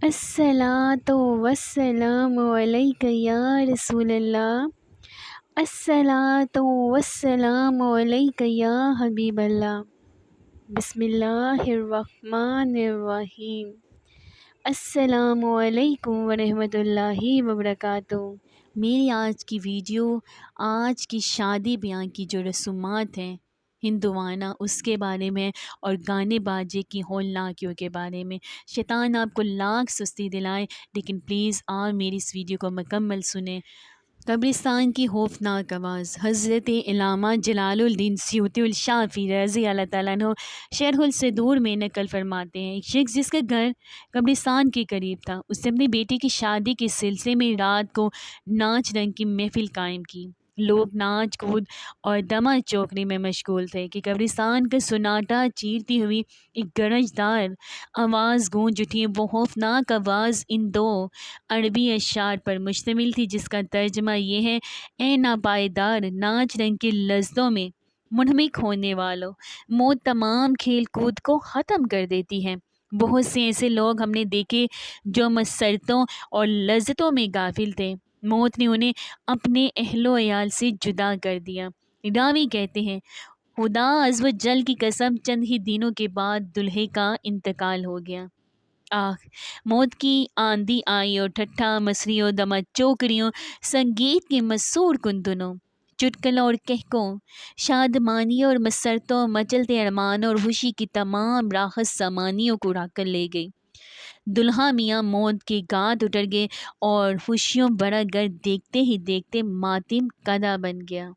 الصلاۃ والسلام علیک یا رسول اللہ، الصلاۃ والسلام علیک یا حبیب اللہ۔ بسم اللہ الرحمن الرحیم۔ السلام علیکم ورحمۃ اللہ وبرکاتہ۔ میری آج کی ویڈیو آج کی شادی بیاہ کی جو رسومات ہیں ہندوانہ، اس کے بارے میں اور گانے باجے کی ہولناکیوں کے بارے میں۔ شیطان آپ کو لاکھ سستی دلائے، لیکن پلیز آپ میری اس ویڈیو کو مکمل سنیں۔ قبرستان کی خوفناک آواز۔ حضرت علامہ جلال الدین سیوطی الشافعی رضی اللہ تعالیٰ عنہ شرح الصدور میں نقل فرماتے ہیں، ایک شخص جس کا گھر قبرستان کے قریب تھا، اس نے اپنی بیٹی کی شادی کے سلسلے میں رات کو ناچ رنگ کی محفل قائم کی۔ لوگ ناچ کود اور دمہ چوکنے میں مشغول تھے کہ قبرستان کا سناٹا چیرتی ہوئی ایک گرجدار آواز گونج اٹھی۔ وہ خوفناک آواز ان دو عربی اشعار پر مشتمل تھی، جس کا ترجمہ یہ ہے: اے ناپائیدار ناچ رنگ کی لذتوں میں منہمک ہونے والوں، موت تمام کھیل کود کو ختم کر دیتی ہے۔ بہت سے ایسے لوگ ہم نے دیکھے جو مسرتوں اور لذتوں میں غافل تھے، موت نے انہیں اپنے اہل و عیال سے جدا کر دیا۔ راوی کہتے ہیں، خدا عز و جل کی قسم، چند ہی دنوں کے بعد دلہے کا انتقال ہو گیا۔ آہ! موت کی آندھی آئی اور ٹھٹھا مسریوں، دمہ چوکڑیوں، سنگیت کے مسور کندنوں، چٹکلوں اور کہکوں، شادمانیوں اور مسرتوں، مچلتے ارمانوں اور خوشی کی تمام راحت سامانیوں کو اڑا کر لے گئی۔ دلہا میاں موت کے گھاٹ اتر گئے اور خوشیوں بھرا گھر دیکھتے ہی دیکھتے ماتم کدہ بن گیا۔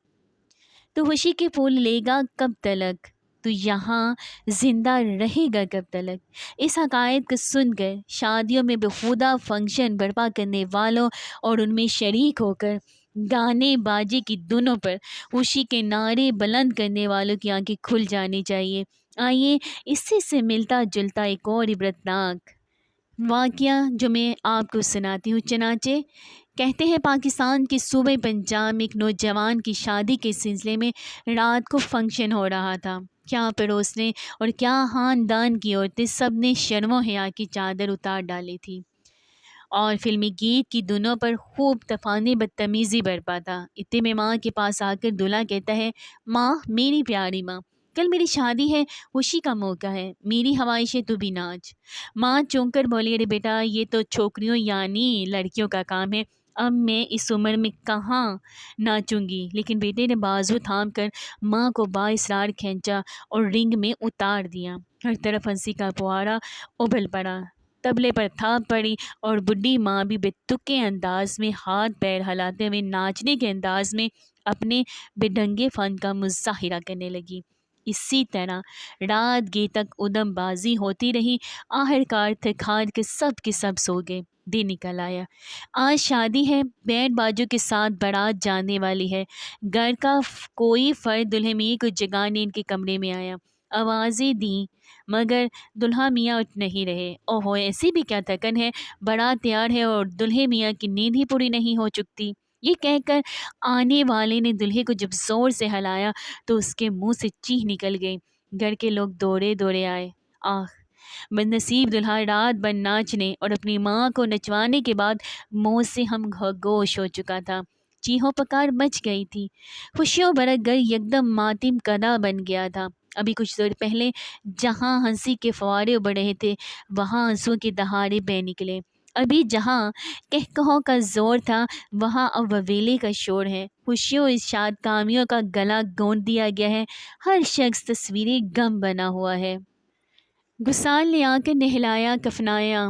تو خوشی کے پھول لے گا کب تلک، تو یہاں زندہ رہے گا کب تلک۔ اس حقائق کو سن کر شادیوں میں بخودہ فنکشن برپا کرنے والوں اور ان میں شریک ہو کر گانے باجے کی دھنوں پر خوشی کے نعرے بلند کرنے والوں کی آنکھیں کھل جانی چاہیے۔ آئیے اسی سے ملتا جلتا ایک اور عبرتناک واقعہ جو میں آپ کو سناتی ہوں۔ چنانچہ کہتے ہیں، پاکستان کے صوبے پنجاب میں ایک نوجوان کی شادی کے سلسلے میں رات کو فنکشن ہو رہا تھا۔ کیا پڑوسنے اور کیا خاندان کی عورتیں سب نے شرم و حیا کی چادر اتار ڈالی تھی اور فلمی گیت کی دھنوں پر خوب طوفان بدتمیزی برپا تھا۔ اتنے میں ماں کے پاس آ کر دلہا کہتا ہے، ماں، میری پیاری ماں، کل میری شادی ہے، خوشی کا موقع ہے، میری خواہش ہے تو بھی ناچ۔ ماں چونک کر بولی، ارے بیٹا، یہ تو چھوکریوں یعنی لڑکیوں کا کام ہے، اب میں اس عمر میں کہاں ناچوں گی۔ لیکن بیٹے نے بازو تھام کر ماں کو بااصرار کھینچا اور رنگ میں اتار دیا۔ ہر طرف ہنسی کا فوارہ ابل پڑا، طبلے پر تھاپ پڑی اور بڈھی ماں بھی بے تکے انداز میں ہاتھ پیر ہلاتے ہوئے ناچنے کے انداز میں اپنے بے ڈھنگے فن کا مظاہرہ کرنے لگی۔ اسی طرح رات گیر تک ادم بازی ہوتی رہی۔ آخرکار تھک ہار کے سب سو گئے۔ دن نکل آیا، آج شادی ہے، بینڈ باجوں کے ساتھ بارات جانے والی ہے۔ گھر کا کوئی فرد دلہے میاں کو جگانے ان کے کمرے میں آیا، آوازیں دیں، مگر دلہا میاں اٹھ نہیں رہے۔ اوہو، ایسی بھی کیا تھکن ہے، بارات تیار ہے اور دلہے میاں کی نیند ہی پوری نہیں ہو چکتی۔ یہ کہہ کر آنے والے نے دلہے کو جب زور سے ہلایا تو اس کے منہ سے چیخ نکل گئی۔ گھر کے لوگ دوڑے دوڑے آئے۔ آہ! بدنصیب دلہا رات بھر ناچنے اور اپنی ماں کو نچوانے کے بعد موت سے ہم گوش ہو چکا تھا۔ چیخو پکار مچ گئی تھی۔ خوشیوں بھرا گھر یکدم ماتم کدہ بن گیا تھا۔ ابھی کچھ دیر پہلے جہاں ہنسی کے فوارے ابل رہے تھے، وہاں آنسوؤں کے دہاڑے بہہ نکلے۔ ابھی جہاں کہکہوں کا زور تھا، وہاں اب ویلے کا شور ہے۔ خوشیوں اور شاد کامیوں کا گلا گونٹ دیا گیا ہے۔ ہر شخص تصویر غم بنا ہوا ہے۔ غسال نے آ کر نہلایا کفنایا۔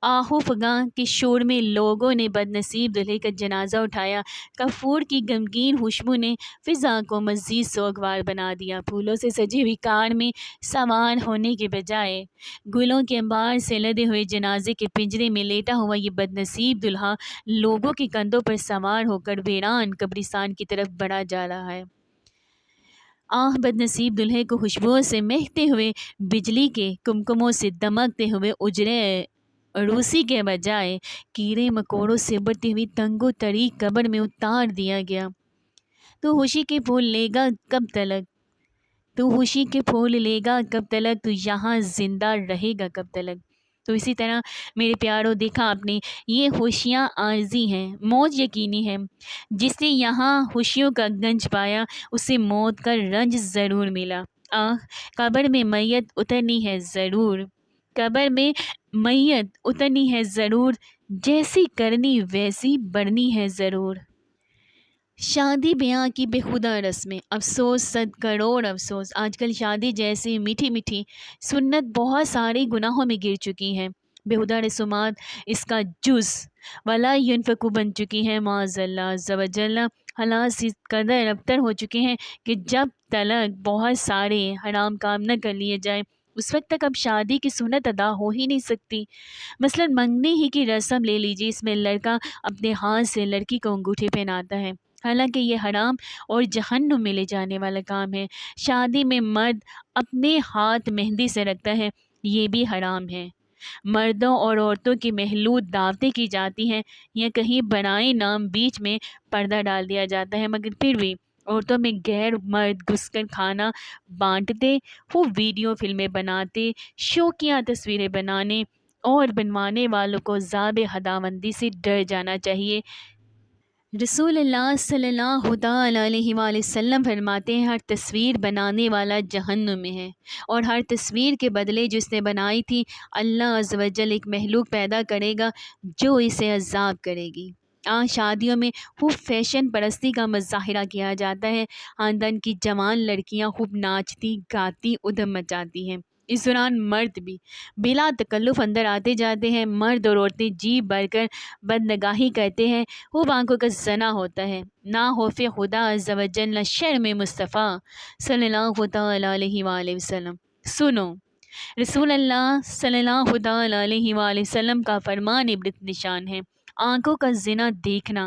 آہو فغاں کے شور میں لوگوں نے بدنصیب دلہے کا جنازہ اٹھایا۔ کافور کی غمگین خوشبو نے فضا کو مزید سوگوار بنا دیا۔ پھولوں سے سجی ہوئی کار میں سوار ہونے کے بجائے گلوں کے انبار سے لدے ہوئے جنازے کے پنجرے میں لیٹا ہوا یہ بدنصیب دلہا لوگوں کے کندھوں پر سوار ہو کر ویران قبرستان کی طرف بڑھا جا رہا ہے۔ آہ! بدنصیب دلہے کو خوشبوؤں سے مہکتے ہوئے، بجلی کے کمکموں سے دمکتے ہوئے اجڑے عروسی کے بجائے کیڑے مکوڑوں سے بڑھتی ہوئی تنگ و تاریک قبر میں اتار دیا گیا۔ تو خوشی کے پھول لے گا کب تلک، تو خوشی کے پھول لے گا کب تلک، تو یہاں زندہ رہے گا کب تلک۔ تو اسی طرح میرے پیاروں دیکھا آپ نے، یہ خوشیاں عارضی ہیں، موت یقینی ہے۔ جس نے یہاں خوشیوں کا گنج پایا اسے موت کا رنج ضرور ملا۔ قبر میں میت اترنی ہے ضرور، قبر میں میت اترنی ہے ضرور، جیسی کرنی ویسی بڑھنی ہے ضرور۔ شادی بیاہ کی بے خدا رسمیں، افسوس 100 کروڑ افسوس، آج کل شادی جیسی میٹھی میٹھی سنت بہت سارے گناہوں میں گر چکی ہیں۔ بے خدا رسومات اس کا جز ولا ينفق بن چکی ہیں، معاذ اللہ عز و جل۔ حالات اس قدر ابتر ہو چکے ہیں کہ جب تلک بہت سارے حرام کام نہ کر لیے جائیں اس وقت تک اب شادی کی سنت ادا ہو ہی نہیں سکتی۔ مثلا منگنی ہی کی رسم لے لیجیے، اس میں لڑکا اپنے ہاتھ سے لڑکی کو انگوٹھی پہناتا ہے، حالانکہ یہ حرام اور جہنم میں لے جانے والا کام ہے۔ شادی میں مرد اپنے ہاتھ مہندی سے رکھتا ہے، یہ بھی حرام ہے۔ مردوں اور عورتوں کی محلول دعوتیں کی جاتی ہیں یا کہیں بنائے نام بیچ میں پردہ ڈال دیا جاتا ہے، مگر پھر بھی عورتوں میں غیر مرد گھس کر کھانا بانٹتے، وہ ویڈیو فلمیں بناتے، شوکیہ تصویریں بنانے اور بنوانے والوں کو ضابط خداوندی سے ڈر جانا چاہیے۔ رسول اللہ صلی اللہ تعالیٰ علیہ وآلہ وسلم فرماتے ہیں، ہر تصویر بنانے والا جہنم میں ہے، اور ہر تصویر کے بدلے جو اس نے بنائی تھی اللہ عز و جل ایک مخلوق پیدا کرے گا جو اسے عذاب کرے گی۔ آج شادیوں میں خوب فیشن پرستی کا مظاہرہ کیا جاتا ہے، خاندان کی جوان لڑکیاں خوب ناچتی گاتی ادھم مچاتی ہیں، اس دوران مرد بھی بلا تکلف اندر آتے جاتے ہیں۔ مرد اور عورتیں جی بھر کر بدنگاہی کرتے ہیں، خوب آنکھوں کا زنا ہوتا ہے، نہ خوف خدا عز و جل نہ شرم مصطفیٰ صلی اللہ تعالیٰ علیہ وآلہ وسلم۔ سنو، رسول اللہ صلی اللہ تعالیٰ علیہ وآلہ وسلم کا فرمان عبرت نشان ہے، آنکھوں کا زنا دیکھنا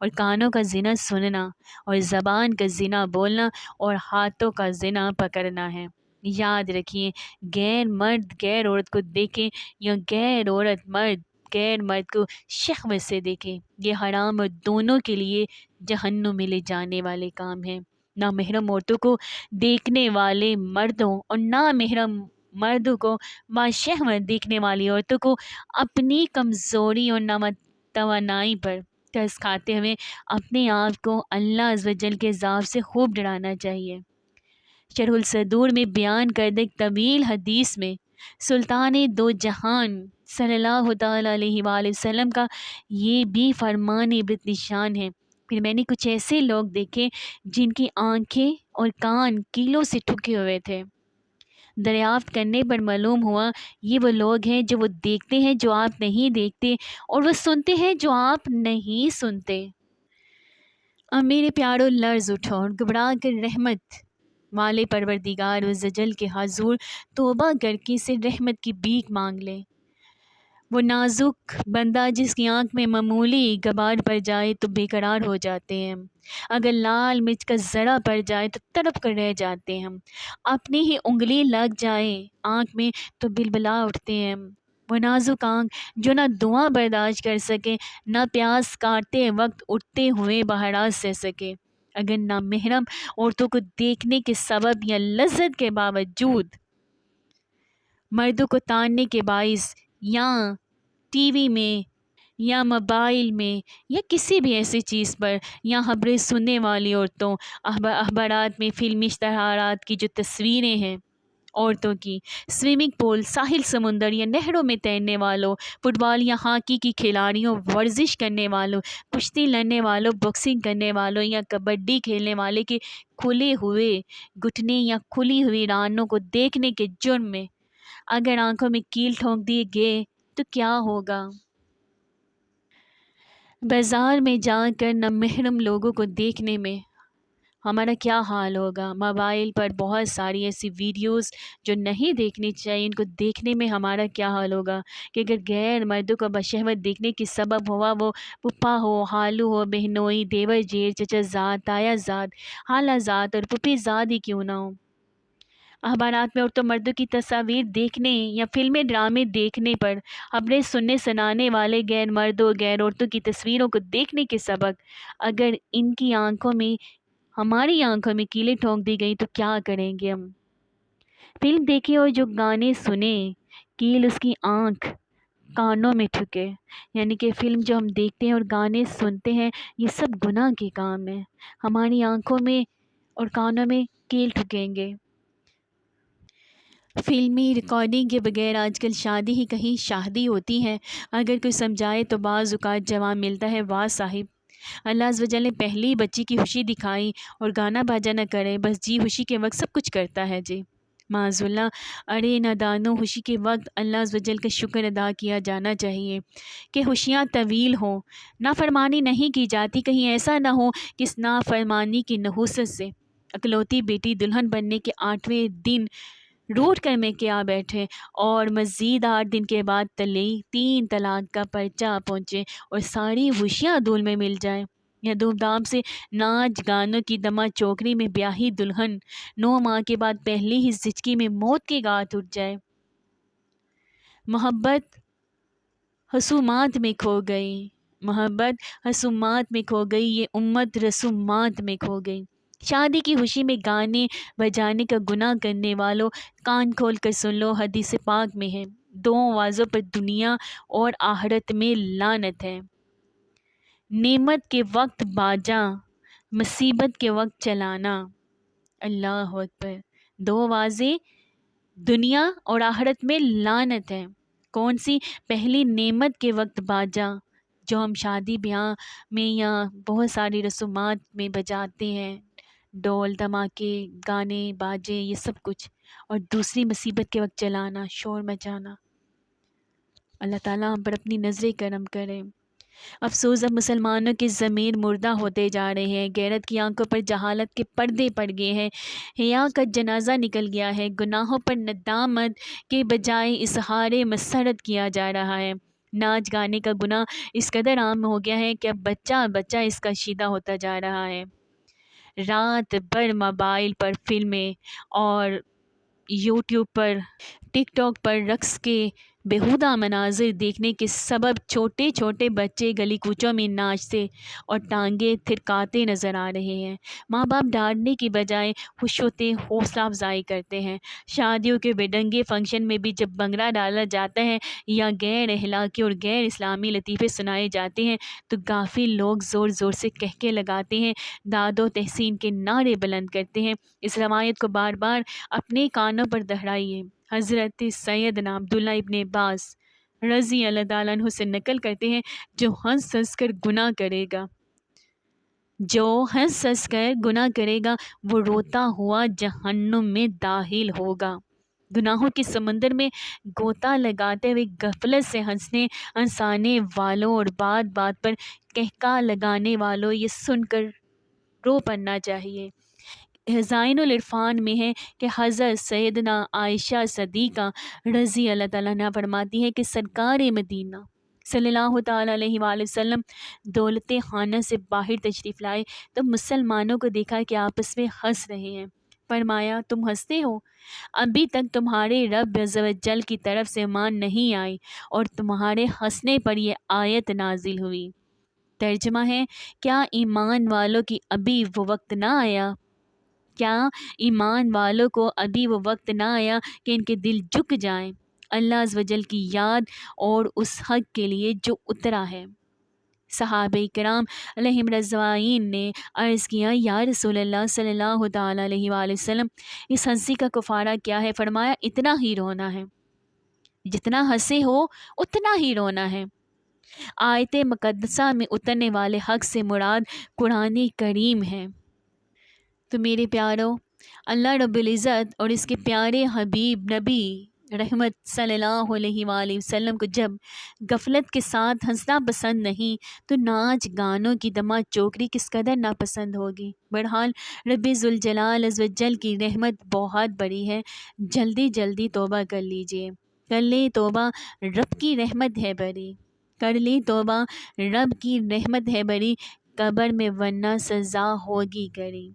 اور کانوں کا زنا سننا اور زبان کا زنا بولنا اور ہاتھوں کا زنا پکڑنا ہے۔ یاد رکھیے، غیر مرد غیر عورت کو دیکھیں یا غیر عورت غیر مرد کو شہوت سے دیکھیں، یہ حرام اور دونوں کے لیے جہنم میں لے جانے والے کام ہیں۔ نہ محرم عورتوں کو دیکھنے والے مردوں اور نہ محرم مردوں کو باشہوت دیکھنے والی عورتوں کو اپنی کمزوری اور ناتوانائی پر ترس کھاتے ہوئے اپنے آپ کو اللہ عز و جل کے عذاب سے خوب ڈرانا چاہیے۔ شرح الصدور میں بیان کردہ ایک طویل حدیث میں سلطان دو جہان صلی اللہ تعالیٰ علیہ وآلہ وسلم کا یہ بھی فرمان عبرت نشان ہے۔ پھر میں نے کچھ ایسے لوگ دیکھے جن کی آنکھیں اور کان کیلوں سے ٹھکے ہوئے تھے، دریافت کرنے پر معلوم ہوا یہ وہ لوگ ہیں جو وہ دیکھتے ہیں جو آپ نہیں دیکھتے، اور وہ سنتے ہیں جو آپ نہیں سنتے۔ اب میرے پیاروں لرز اٹھو اور گھبرا کر رحمت والے پروردگار عزوجل کے حضور توبہ کر کے اسے رحمت کی بھیک مانگ لیں۔ وہ نازک بندہ جس کی آنکھ میں معمولی غبار پڑ جائے تو بے قرار ہو جاتے ہیں، اگر لال مرچ کا ذرہ پڑ جائے تو تڑپ کر رہ جاتے ہیں، اپنی ہی انگلی لگ جائے آنکھ میں تو بلبلا اٹھتے ہیں۔ وہ نازک آنکھ جو نہ دعا برداشت کر سکے نہ پیاس کاٹتے وقت اٹھتے ہوئے بہارات سہ سکے، اگر نہ محرم عورتوں کو دیکھنے کے سبب یا لذت کے باوجود مردوں کو تاننے کے باعث یا ٹی وی میں یا موبائل میں یا کسی بھی ایسی چیز پر یا خبریں سننے والی عورتوں، اخبارات میں فلمی اشتہارات کی جو تصویریں ہیں عورتوں کی، سوئمنگ پول، ساحل، سمندر یا نہروں میں تیرنے والوں، فٹ بال یا ہاکی کی کھلاڑیوں، ورزش کرنے والوں، کشتی لڑنے والوں، باکسنگ کرنے والوں یا کبڈی کھیلنے والے کے کھلے ہوئے گھٹنے یا کھلی ہوئی رانوں کو دیکھنے کے جرم میں اگر آنکھوں میں کیل ٹھونک دیے گئے تو کیا ہوگا؟ بازار میں جا کر نامحرم لوگوں کو دیکھنے میں ہمارا کیا حال ہوگا؟ موبائل پر بہت ساری ایسی ویڈیوز جو نہیں دیکھنی چاہیے، ان کو دیکھنے میں ہمارا کیا حال ہوگا کہ اگر غیر مردوں کو بشہوت دیکھنے کی سبب ہوا، وہ پھپھا ہو، خالو ہو، بہنوئی، دیور جیٹھ، چچا زاد، تایا زاد، خالہ زاد اور پھوپھی زاد ہی کیوں نہ ہو۔ اخبارات میں عورتوں مردوں کی تصاویر دیکھنے یا فلمیں ڈرامے دیکھنے پر خبریں سننے سنانے والے غیر مردوں غیر عورتوں کی تصویروں کو دیکھنے کے سبب اگر ان کی آنکھوں میں ہماری آنکھوں میں کیلیں ٹھونک دی گئی تو کیا کریں گے ہم؟ فلم دیکھے اور جو گانے سنے، کیل اس کی آنکھ کانوں میں ٹھکے، یعنی کہ فلم جو ہم دیکھتے ہیں اور گانے سنتے ہیں یہ سب گناہ کے کام ہیں، ہماری آنکھوں میں اور کانوں میں کیل ٹھکیں گے۔ فلمی ریکارڈنگ کے بغیر آج کل شادی ہی کہیں شادی ہوتی ہے، اگر کوئی سمجھائے تو بعض اوقات جواب ملتا ہے، واہ صاحب، اللہ عز و جل نے پہلی بچی کی خوشی دکھائی اور گانا باجا نہ کرے، بس جی خوشی کے وقت سب کچھ کرتا ہے جی، معاذ اللہ۔ ارے نادانوں، خوشی کے وقت اللہ عز و جل کا شکر ادا کیا جانا چاہیے کہ خوشیاں طویل ہوں، نافرمانی نہیں کی جاتی، کہیں ایسا نہ ہو کہ اس نافرمانی کی نحوست سے اکلوتی بیٹی دلہن بننے کے 8ویں دن روٹ کر میں کیا بیٹھے اور مزید 8 دن کے بعد 3 طلاق کا پرچہ پہنچے اور ساری خوشیاں دھول میں مل جائیں، یا دھوم دھام سے ناچ گانوں کی دما چوکری میں بیاہی دلہن 9 ماہ کے بعد پہلی ہی زچگی میں موت کے گھاٹ اٹھ جائے۔ محبت حسومات میں کھو گئی، محبت حسومات میں کھو گئی، یہ امت رسومات میں کھو گئی۔ شادی کی خوشی میں گانے بجانے کا گناہ کرنے والوں، کان کھول کر سن لو، حدیث پاک میں ہے، 2 آوازوں پر دنیا اور آخرت میں لعنت ہے، نعمت کے وقت باجا، مصیبت کے وقت چلانا، اللہ اکبر، 2 آوازیں دنیا اور آخرت میں لعنت ہے۔ کون سی؟ پہلی نعمت کے وقت باجا جو ہم شادی بیاہ میں یا بہت ساری رسومات میں بجاتے ہیں، ڈول دھماکے گانے باجے یہ سب کچھ، اور دوسری مصیبت کے وقت چلانا، شور مچانا۔ اللہ تعالیٰ ہم پر اپنی نظر کرم کرے۔ افسوس، اب مسلمانوں کے ضمیر مردہ ہوتے جا رہے ہیں، غیرت کی آنکھوں پر جہالت کے پردے پڑ گئے ہیں، حیا کا جنازہ نکل گیا ہے، گناہوں پر ندامت کے بجائے اظہار مسرت کیا جا رہا ہے، ناچ گانے کا گناہ اس قدر عام ہو گیا ہے کہ اب بچہ بچہ اس کا شیدہ ہوتا جا رہا ہے۔ رات بھر موبائل پر فلمیں اور یوٹیوب پر، ٹک ٹاک پر رقص کے بیہودہ مناظر دیکھنے کے سبب چھوٹے چھوٹے بچے گلی کوچوں میں ناچتے اور ٹانگیں تھرکاتے نظر آ رہے ہیں۔ ماں باپ ڈانٹنے کی بجائے خوش ہوتے حوصلہ افزائی کرتے ہیں۔ شادیوں کے بےڈنگے فنکشن میں بھی جب بنگڑا ڈالا جاتا ہے یا غیر اخلاقی اور غیر اسلامی لطیفے سنائے جاتے ہیں تو غافل لوگ زور زور سے کہکے لگاتے ہیں، داد و تحسین کے نعرے بلند کرتے ہیں۔ اس روایت کو بار بار اپنے کانوں پر دہرائیے۔ حضرت سیدنا عبداللہ ابن عباس رضی اللہ تعالیٰ عنہ سے نقل کرتے ہیں، جو ہنس ہنس کر گناہ کرے گا، جو ہنس ہنس کر گناہ کرے گا وہ روتا ہوا جہنم میں داخل ہوگا۔ گناہوں کے سمندر میں غوطہ لگاتے ہوئے غفلت سے ہنسانے والوں اور بات بات پر کہکا لگانے والوں، یہ سن کر رو پڑنا چاہیے۔ خزائن العرفان میں ہے کہ حضرت سیدنا عائشہ صدیقہ رضی اللہ تعالیٰ عنہ فرماتی ہے کہ سرکار مدینہ صلی اللہ تعالیٰ علیہ وآلہ وسلم دولت خانہ سے باہر تشریف لائے تو مسلمانوں کو دیکھا کہ آپس میں ہنس رہے ہیں۔ فرمایا، تم ہنستے ہو؟ ابھی تک تمہارے رب عز و جل کی طرف سے مان نہیں آئی اور تمہارے ہنسنے پر یہ آیت نازل ہوئی۔ ترجمہ ہے، کیا ایمان والوں کی ابھی وہ وقت نہ آیا؟ کیا ایمان والوں کو ابھی وہ وقت نہ آیا کہ ان کے دل جھک جائیں اللہ عز و جل کی یاد اور اس حق کے لیے جو اترا ہے؟ صحابہ کرام علیہم رضوان نے عرض کیا، یا رسول اللہ صلی اللہ تعالیٰ علیہ وآلہ وسلم، اس ہنسی کا کفارہ کیا ہے؟ فرمایا، اتنا ہی رونا ہے، جتنا ہنسے ہو اتنا ہی رونا ہے۔ آیت مقدسہ میں اترنے والے حق سے مراد قرآن کریم ہے۔ تو میرے پیارو، اللہ رب العزت اور اس کے پیارے حبیب نبی رحمت صلی اللہ علیہ وآلہ وسلم کو جب غفلت کے ساتھ ہنسنا پسند نہیں تو ناچ گانوں کی دما چوکری کس قدر ناپسند ہوگی۔ بہرحال رب ذوالجلال عز و جل کی رحمت بہت بڑی ہے، جلدی جلدی توبہ کر لیجئے، کر لے توبہ، رب کی رحمت ہے بڑی، کر لی توبہ، رب کی رحمت ہے بڑی، قبر میں ورنہ سزا ہوگی کری۔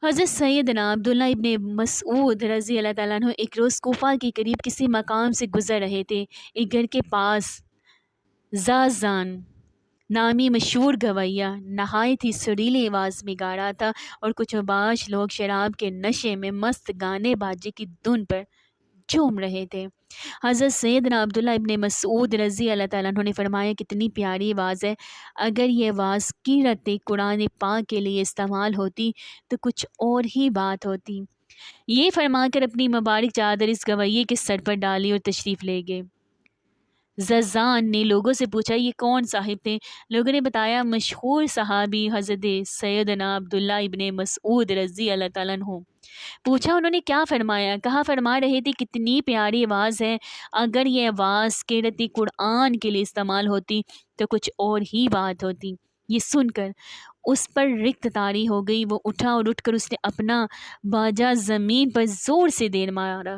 حضرت سیدنا عبداللہ ابن مسعود رضی اللہ تعالیٰ عنہ ایک روز کوفہ کے قریب کسی مقام سے گزر رہے تھے۔ ایک گھر کے پاس زازان نامی مشہور گویّا نہایت ہی سریلی آواز میں گا رہا تھا اور کچھ اوباش لوگ شراب کے نشے میں مست گانے باجے کی دھن پر چوم رہے تھے۔ حضرت سیدنا عبداللہ ابن مسعود رضی اللہ تعالیٰ عنہ نے فرمایا کتنی پیاری آواز ہے، اگر یہ آواز قرأت قرآن پاک کے لیے استعمال ہوتی تو کچھ اور ہی بات ہوتی۔ یہ فرما کر اپنی مبارک چادر اس گویے کے سر پر ڈالی اور تشریف لے گئے۔ ززان نے لوگوں سے پوچھا یہ کون صاحب تھے؟ لوگوں نے بتایا مشہور صحابی حضرت سیدنا عبداللہ ابن مسعود رضی اللہ تعالیٰ عنہ۔ پوچھا انہوں نے کیا فرمایا؟ کہا فرما رہے تھے کتنی پیاری آواز ہے، اگر یہ آواز قرأت قرآن کے لیے استعمال ہوتی تو کچھ اور ہی بات ہوتی۔ یہ سن کر اس پر رکت طاری ہو گئی، وہ اٹھا اور اٹھ کر اس نے اپنا باجا زمین پر زور سے دیر مارا،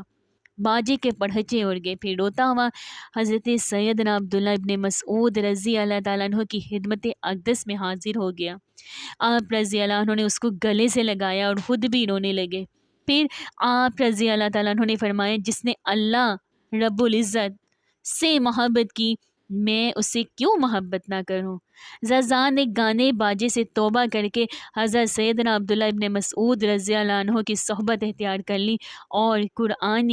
باجے کے پڑھچے اڑ گئے۔ پھر روتا ہوا حضرت سیدنا عبداللہ ابن مسعود رضی اللہ تعالیٰ عنہ کی خدمت اقدس میں حاضر ہو گیا۔ آپ رضی اللہ عنہ نے اس کو گلے سے لگایا اور خود بھی رونے لگے۔ پھر آپ رضی اللہ تعالیٰ عنہ نے فرمایا جس نے اللہ رب العزت سے محبت کی میں اسے کیوں محبت نہ کروں۔ زازان نے گانے باجے سے توبہ کر کے حضرت سیدنا عبداللہ ابن مسعود رضی اللہ عنہ کی صحبت اختیار کر لی اور قرآن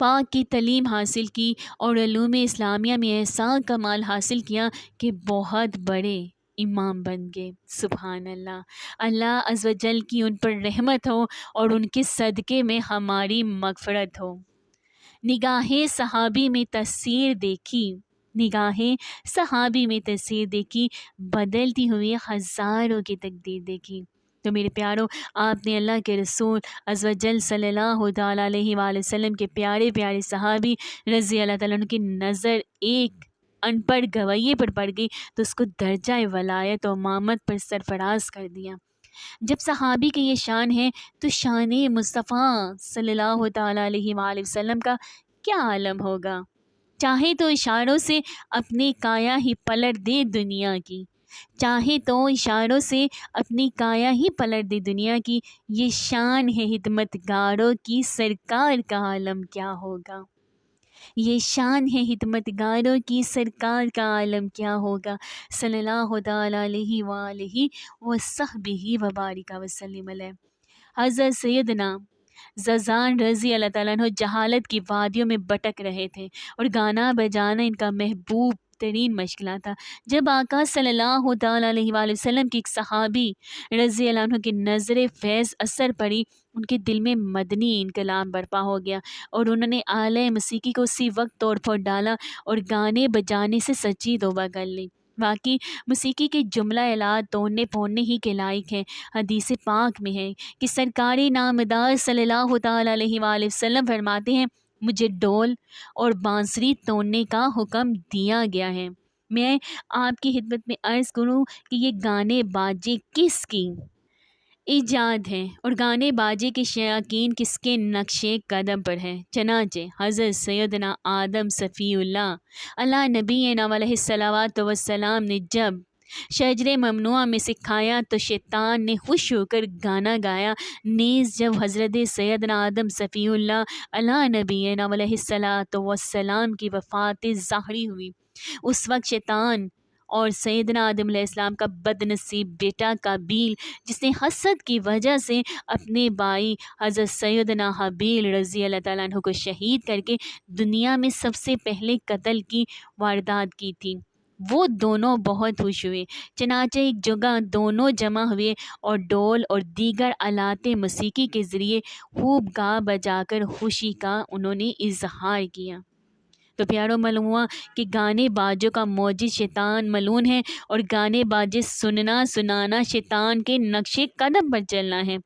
پاک کی تعلیم حاصل کی اور علوم اسلامیہ میں ایسا کمال حاصل کیا کہ بہت بڑے امام بن گئے۔ سبحان اللہ، اللہ عز و جل کی ان پر رحمت ہو اور ان کے صدقے میں ہماری مغفرت ہو۔ نگاہیں صحابی میں تاثیر دیکھی، نگاہیں صحابی میں تاثیر دیکھی، بدلتی ہوئی ہزاروں کی تقدیر دیکھی۔ تو میرے پیاروں، آپ نے اللہ کے رسول عز و جل صلی اللہ تعالیٰ علیہ وآلہ وسلم کے پیارے پیارے صحابی رضی اللہ تعالیٰ عنہ کی نظر ایک ان پڑھ گویے پر پڑ گئی تو اس کو درجہ ولایت و امامت پر سرفراز کر دیا۔ جب صحابی کی یہ شان ہے تو شان مصطفیٰ صلی اللہ تعالیٰ علیہ وآلہ وسلم کا کیا عالم ہوگا؟ چاہے تو اشاروں سے اپنی کایا ہی پلٹ دے دنیا کی، چاہے تو اشاروں سے اپنی کایا ہی پلٹ دے دنیا کی، یہ شان ہے خدمت گاروں کی، سرکار کا عالم کیا ہوگا؟ یہ شان ہے خدمت گاروں کی، سرکار کا عالم کیا ہوگا؟ صلی اللہ تعالیٰ علیہ وآلہ وصحبہ وبارک وسلم علیہ۔ حضرت سیدنا ززان رضی اللہ تعالیٰ عنہ جہالت کی وادیوں میں بھٹک رہے تھے اور گانا بجانا ان کا محبوب ترین مشغلہ تھا۔ جب آقا صلی اللہ تعالیٰ علیہ وآلہ وسلم کی ایک صحابی رضی اللہ عنہ کی نظر فیض اثر پڑی، ان کے دل میں مدنی انقلاب برپا ہو گیا اور انہوں نے آلہ موسیقی کو اسی وقت توڑ پھوڑ ڈالا اور گانے بجانے سے سچی توبہ کر لی۔ واقعی موسیقی کے جملہ آلات توڑنے پھوڑنے ہی کے لائق ہیں۔ حدیث پاک میں ہے کہ سرکار نامدار صلی اللہ تعالیٰ علیہ وآلہ وسلم فرماتے ہیں مجھے ڈول اور بانسری توڑنے کا حکم دیا گیا ہے۔ میں آپ کی خدمت میں عرض کروں کہ یہ گانے باجے کس کی ایجاد ہیں اور گانے باجے کے شائقین کس کے نقش قدم پر ہیں؟ چنانچہ حضرت سیدنا آدم صفی اللہ علیہ نبینا علیہ الصلوۃ والسلام نے جب شجر ممنوعہ میں سے کھایا تو شیطان نے خوش ہو کر گانا گایا، نیز جب حضرت سیدنا آدم صفی اللہ علیہ نبینا علیہ الصلوۃ والسلام کی وفات ظاہری ہوئی، اس وقت شیطان اور سیدنا آدم علیہ السلام کا بد نصیب بیٹا قابیل، جس نے حسد کی وجہ سے اپنے بھائی حضرت سیدنا حابیل رضی اللہ تعالیٰ عنہ کو شہید کر کے دنیا میں سب سے پہلے قتل کی واردات کی تھی، وہ دونوں بہت خوش ہوئے۔ چنانچہ ایک جگہ دونوں جمع ہوئے اور ڈول اور دیگر آلات موسیقی کے ذریعے خوب گا بجا کر خوشی کا انہوں نے اظہار کیا۔ تو پیاروں معلوم ہوا کہ گانے باجوں کا موجد شیطان ملعون ہے اور گانے باجے سننا سنانا شیطان کے نقش قدم پر چلنا ہے،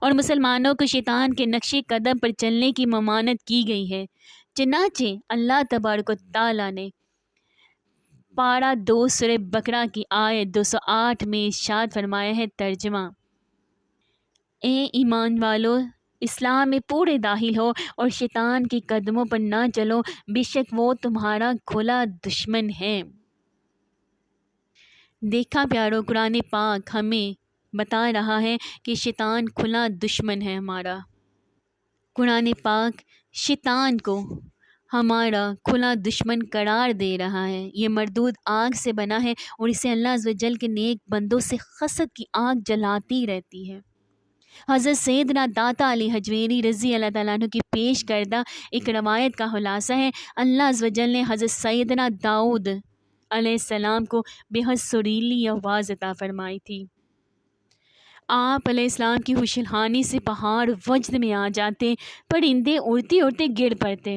اور مسلمانوں کو شیطان کے نقش قدم پر چلنے کی ممانعت کی گئی ہے۔ چنانچہ اللہ تبارک و تعالیٰ نے پارہ 2 سورہ بقرہ کی آیت 208 میں ارشاد فرمایا ہے، ترجمہ: اے ایمان والو، اسلام میں پورے داخل ہو اور شیطان کے قدموں پر نہ چلو، بے شک وہ تمہارا کھلا دشمن ہے۔ دیکھا پیارو، قرآن پاک ہمیں بتا رہا ہے کہ شیطان کھلا دشمن ہے ہمارا۔ قرآن پاک شیطان کو ہمارا کھلا دشمن قرار دے رہا ہے۔ یہ مردود آگ سے بنا ہے اور اسے اللہ عز و جل کے نیک بندوں سے حسد کی آگ جلاتی رہتی ہے۔ حضرت سیدنا داتا علی حجویری رضی اللہ تعالیٰ عنہ کی پیش کردہ ایک روایت کا خلاصہ ہے، اللہ عز و جل نے حضرت سیدنا داؤد علیہ السلام کو بے حد سریلی آواز عطا فرمائی تھی۔ آپ علیہ السلام کی ہوشلحانی سے پہاڑ وجد میں آ جاتے، پرندے اڑتے اڑتے گر پڑتے،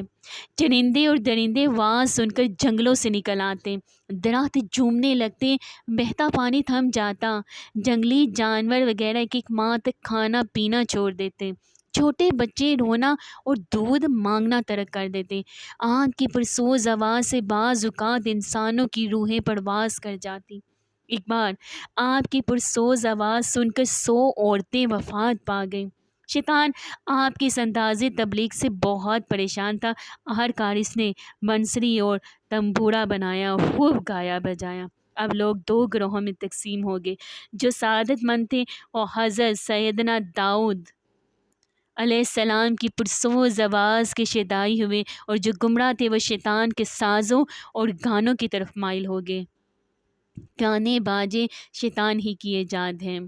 چرندے اور درندے آواز سن کر جنگلوں سے نکل آتے، درخت جھومنے لگتے، بہتا پانی تھم جاتا، جنگلی جانور وغیرہ ایک ایک ماہ تک کھانا پینا چھوڑ دیتے، چھوٹے بچے رونا اور دودھ مانگنا ترک کر دیتے، آگ کی پرسوز آواز سے بعض اوقات انسانوں کی روحیں پرواز کر جاتی۔ ایک بار آپ کی پرسوز آواز سن کر 100 عورتیں وفات پا گئیں۔ شیطان آپ کی اس انداز تبلیغ سے بہت پریشان تھا، ہر کار اس نے بنسری اور تمبورا بنایا اور خوب گایا بجایا۔ اب لوگ 2 گروہوں میں تقسیم ہو گئے، جو سعادت مند تھے اور حضرت سیدنا داؤد علیہ السلام کی پرسوز آواز کے شیدائی ہوئے، اور جو گمراہ تھے وہ شیطان کے سازوں اور گانوں کی طرف مائل ہو گئے۔ گانے باجے شیطان ہی کی ایجاد ہیں۔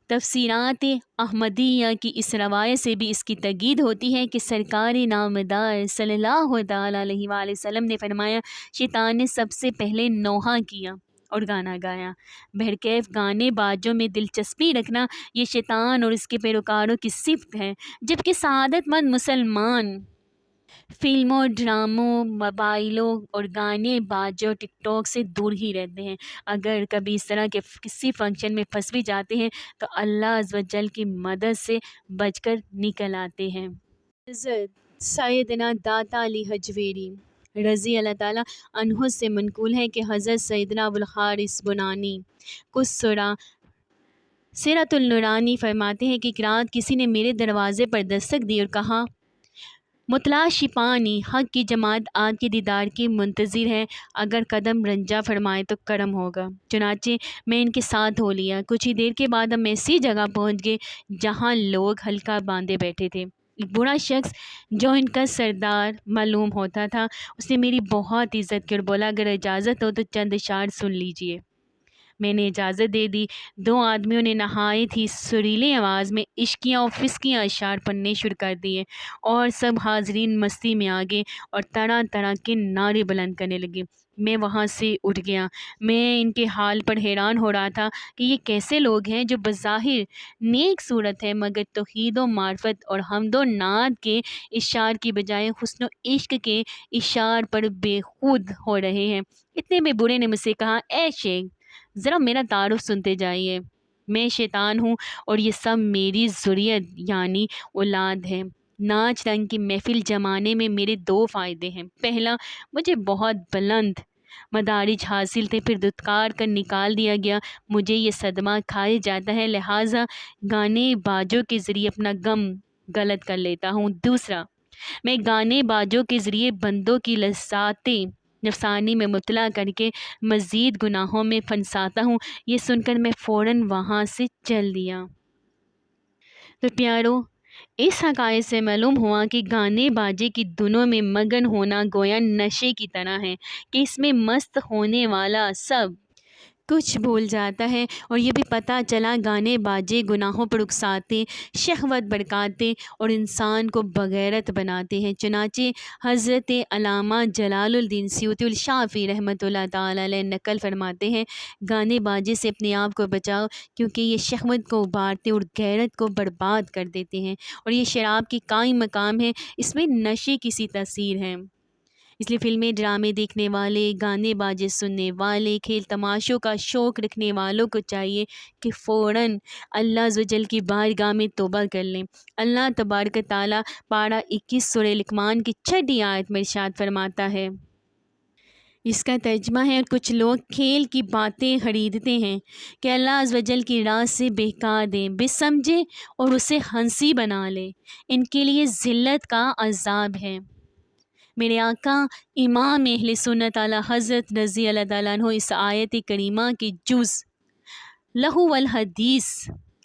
تفسیرات احمدیہ کی اس روایت سے بھی اس کی تائید ہوتی ہے کہ سرکار نامدار صلی اللہ تعالیٰ علیہ وآلہ وسلم نے فرمایا، شیطان نے سب سے پہلے نوحہ کیا اور گانا گایا۔ بہرکیف گانے باجوں میں دلچسپی رکھنا یہ شیطان اور اس کے پیروکاروں کی صفت ہے، جبکہ سعادت مند مسلمان فلموں، ڈراموں، موبائلوں اور گانے باجوں ٹک ٹاک سے دور ہی رہتے ہیں۔ اگر کبھی اس طرح کے کسی فنکشن میں پھنس بھی جاتے ہیں تو اللہ عز و جل کی مدد سے بچ کر نکل آتے ہیں۔ حضرت سیدنا داتا علی حجویری رضی اللہ تعالیٰ عنہ سے منقول ہے کہ حضرت سیدنا ابوالحارث بنانی کسرا سیرۃ النورانی فرماتے ہیں کہ ایک رات کسی نے میرے دروازے پر دستک دی اور کہا، مطلع شپانی، حق کی جماعت آپ کے دیدار کی منتظر ہے، اگر قدم رنجا فرمائے تو کرم ہوگا۔ چنانچہ میں ان کے ساتھ ہو لیا۔ کچھ ہی دیر کے بعد ہم ایسی جگہ پہنچ گئے جہاں لوگ حلقہ باندھے بیٹھے تھے۔ ایک بوڑھا شخص جو ان کا سردار معلوم ہوتا تھا، اس نے میری بہت عزت کی اور بولا، اگر اجازت ہو تو چند اشعار سن لیجئے۔ میں نے اجازت دے دی۔ 2 آدمیوں نے نہایت ہی سریلی آواز میں عشقیہ اور فسقیہ اشعار پڑھنے شروع کر دیے، اور سب حاضرین مستی میں آ گئے اور طرح طرح کے نعرے بلند کرنے لگے۔ میں وہاں سے اٹھ گیا۔ میں ان کے حال پر حیران ہو رہا تھا کہ یہ کیسے لوگ ہیں جو بظاہر نیک صورت ہے، مگر توحید و معرفت اور حمد و نعت کے اشعار کی بجائے حسن و عشق کے اشعار پر بے خود ہو رہے ہیں۔ اتنے میں بوڑھے نے مجھ سے کہا، اے شیخ، ذرا میرا تعارف سنتے جائیے۔ میں شیطان ہوں اور یہ سب میری ذریت یعنی اولاد ہے۔ ناچ رنگ کی محفل جمانے میں میرے 2 فائدے ہیں۔ پہلا، مجھے بہت بلند مدارج حاصل تھے، پھر دھتکار کر نکال دیا گیا۔ مجھے یہ صدمہ کھائے جاتا ہے، لہٰذا گانے باجوں کے ذریعے اپنا غم غلط کر لیتا ہوں۔ دوسرا، میں گانے باجوں کے ذریعے بندوں کی لذاتیں نفسانی میں مبتلا کر کے مزید گناہوں میں پھنساتا ہوں۔ یہ سن کر میں فوراً وہاں سے چل دیا۔ تو پیارو، اس حقائق سے معلوم ہوا کہ گانے باجے کی دھنوں میں مگن ہونا گویا نشے کی طرح ہے کہ اس میں مست ہونے والا سب کچھ بھول جاتا ہے، اور یہ بھی پتہ چلا گانے باجے گناہوں پر اکساتے، شہوت بھڑکاتے اور انسان کو بغیرت بناتے ہیں۔ چنانچہ حضرت علامہ جلال الدین سیوطی الشافعی رحمۃ اللہ تعالیٰ علیہ نقل فرماتے ہیں، گانے باجے سے اپنے آپ کو بچاؤ، کیونکہ یہ شہوت کو ابھارتے اور غیرت کو برباد کر دیتے ہیں، اور یہ شراب کی قائم مقام ہے، اس میں نشے کی سی تاثیر ہے۔ اس لیے فلمیں ڈرامے دیکھنے والے، گانے باجے سننے والے، کھیل تماشوں کا شوق رکھنے والوں کو چاہیے کہ فوراً اللہ عز و جل کی بارگاہ میں توبہ کر لیں۔ اللہ تبارک تعالیٰ پارہ 21 سورہ لقمان کی 6 آیت میں ارشاد فرماتا ہے، اس کا ترجمہ ہے، کچھ لوگ کھیل کی باتیں خریدتے ہیں کہ اللہ عز و جل کی راہ سے بہکا دیں، بے سمجھے اور اسے ہنسی بنا لیں، ان کے لیے ذلت کا عذاب ہے۔ میرے آقا امام اہل سنت اعلیٰ حضرت رضی اللہ تعالیٰ عنہ اس آیت کریمہ کی جز لہو والحدیث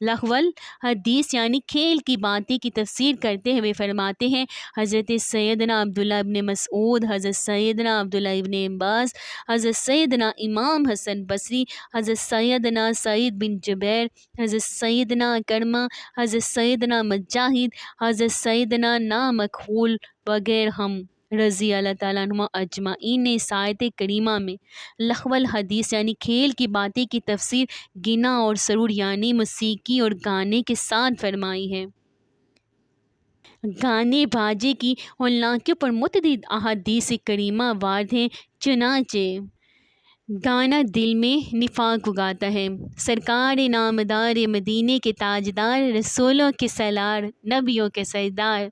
لغول حدیث یعنی کھیل کی باتیں کی تفسیر کرتے ہوئے فرماتے ہیں حضرت سیدنا عبداللہ ابن مسعود، حضرت سیدنا عبداللہ ابن عباس، حضرت سیدنا امام حسن بصری، حضرت سیدنا سعید بن جبیر، حضرت سیدنا کرمہ، حضرت سیدنا مجاہد، حضرت سیدنا نامکحول وغیرہ ہم رضی اللہ تعالیٰ عنہ اجمعین نے اس آیت کریمہ میں لغو الحدیث یعنی کھیل کی باتیں کی تفسیر گنا اور سرور یعنی موسیقی اور گانے کے ساتھ فرمائی ہے۔ گانے باجے کی ہولناکیوں پر متعدد احادیث کریمہ وارد ہیں، چنانچہ گانا دل میں نفاق اگاتا ہے۔ سرکار نامدار مدینے کے تاجدار، رسولوں کے سالار، نبیوں کے سردار،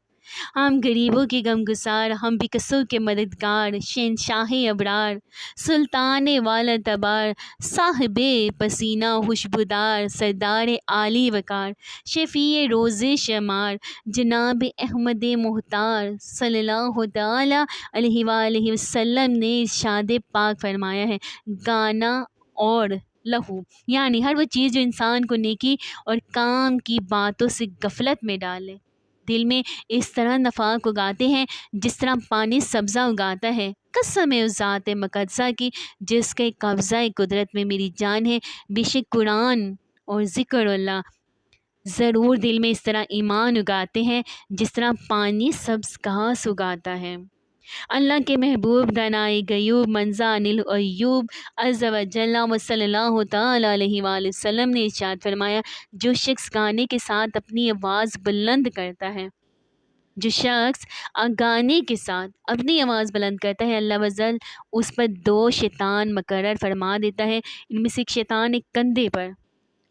ہم غریبوں کے غمگسار، ہم بکسوں کے مددگار، شہنشاہ ابرار، سلطان والا تبار، صاحب پسینہ خوشبودار، سردار عالی وقار، شفیع روز شمار، جناب احمد مختار صلی اللہ تعالی علیہ وآلہ وسلم نے ارشاد پاک فرمایا ہے، گانا اور لہو یعنی ہر وہ چیز جو انسان کو نیکی اور کام کی باتوں سے غفلت میں ڈالے، دل میں اس طرح نفاق اگاتے ہیں جس طرح پانی سبزہ اگاتا ہے۔ قسم ہے اس ذات مقدسہ کی جس کے قبضہ قدرت میں میری جان ہے، بے شک قرآن اور ذکر اللہ ضرور دل میں اس طرح ایمان اگاتے ہیں جس طرح پانی سبز گھاس اگاتا ہے۔ اللہ کے محبوب دانائے غیوب منزا انل ایوب عز و جل و صلی اللہ تعالی علیہ وآلہ وسلم نے ارشاد فرمایا، جو شخص گانے کے ساتھ اپنی آواز بلند کرتا ہے، جو شخص گانے کے ساتھ اپنی آواز بلند کرتا ہے، اللہ وزل اس پر 2 شیطان مقرر فرما دیتا ہے۔ ان میں سے ایک شیطان ایک کندھے پر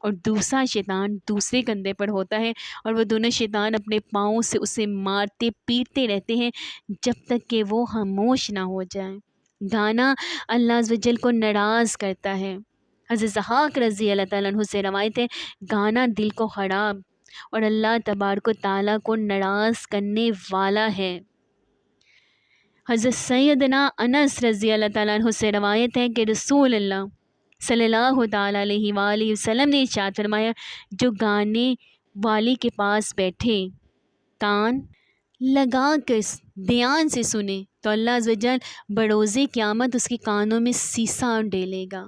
اور دوسرا شیطان دوسرے کندھے پر ہوتا ہے، اور وہ دونوں شیطان اپنے پاؤں سے اسے مارتے پیٹتے رہتے ہیں جب تک کہ وہ خاموش نہ ہو جائیں۔ گانا اللہ عز و جل کو ناراض کرتا ہے۔ حضرت ضحاک رضی اللہ تعالیٰ عنہ سے روایت ہے، گانا دل کو خراب اور اللہ تبارک و تعالیٰ کو ناراض کرنے والا ہے۔ حضرت سیدنا انس رضی اللہ تعالیٰ عنہ سے روایت ہے کہ رسول اللہ صلی اللہ تعالیٰ علیہ وآلہ وسلم نے ارشاد فرمایا، جو گانے والے کے پاس بیٹھے کان لگا کر دھیان سے سنے تو اللہ عز و جل بروز قیامت اس کے کانوں میں سیسا ڈالے گا۔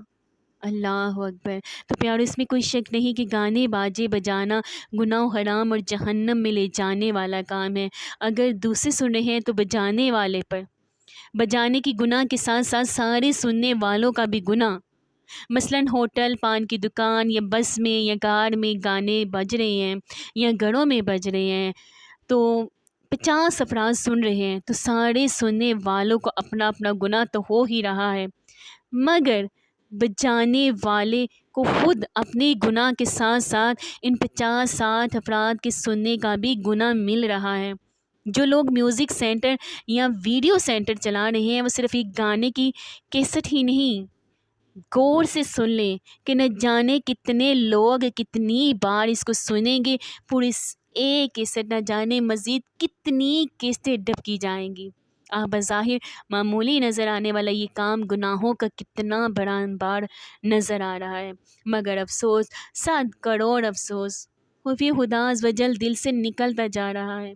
اللہ اکبر۔ تو پیارو، اس میں کوئی شک نہیں کہ گانے باجے بجانا گناہ و حرام اور جہنم میں لے جانے والا کام ہے۔ اگر دوسرے سن رہے ہیں تو بجانے والے پر بجانے کی گناہ کے ساتھ ساتھ سارے سننے والوں کا بھی گناہ۔ مثلاً ہوٹل، پان کی دکان یا بس میں یا کار میں گانے بج رہے ہیں یا گھروں میں بج رہے ہیں تو 50 افراد سن رہے ہیں تو سارے سننے والوں کو اپنا اپنا گناہ تو ہو ہی رہا ہے، مگر بجانے والے کو خود اپنے گناہ کے ساتھ ساتھ ان 50-60 افراد کے سننے کا بھی گناہ مل رہا ہے۔ جو لوگ میوزک سینٹر یا ویڈیو سینٹر چلا رہے ہیں وہ صرف ایک گانے کی کیسٹ ہی نہیں، غور سے سن لیں کہ نہ جانے کتنے لوگ کتنی بار اس کو سنیں گے، پوری ایک کیسٹ نہ جانے مزید کتنی کیسٹیں ڈب کی جائیں گی۔ بظاہر معمولی نظر آنے والا یہ کام گناہوں کا کتنا بڑا انبار نظر آ رہا ہے، مگر افسوس 7 کروڑ افسوس خوفی خدا عز و جل دل سے نکلتا جا رہا ہے۔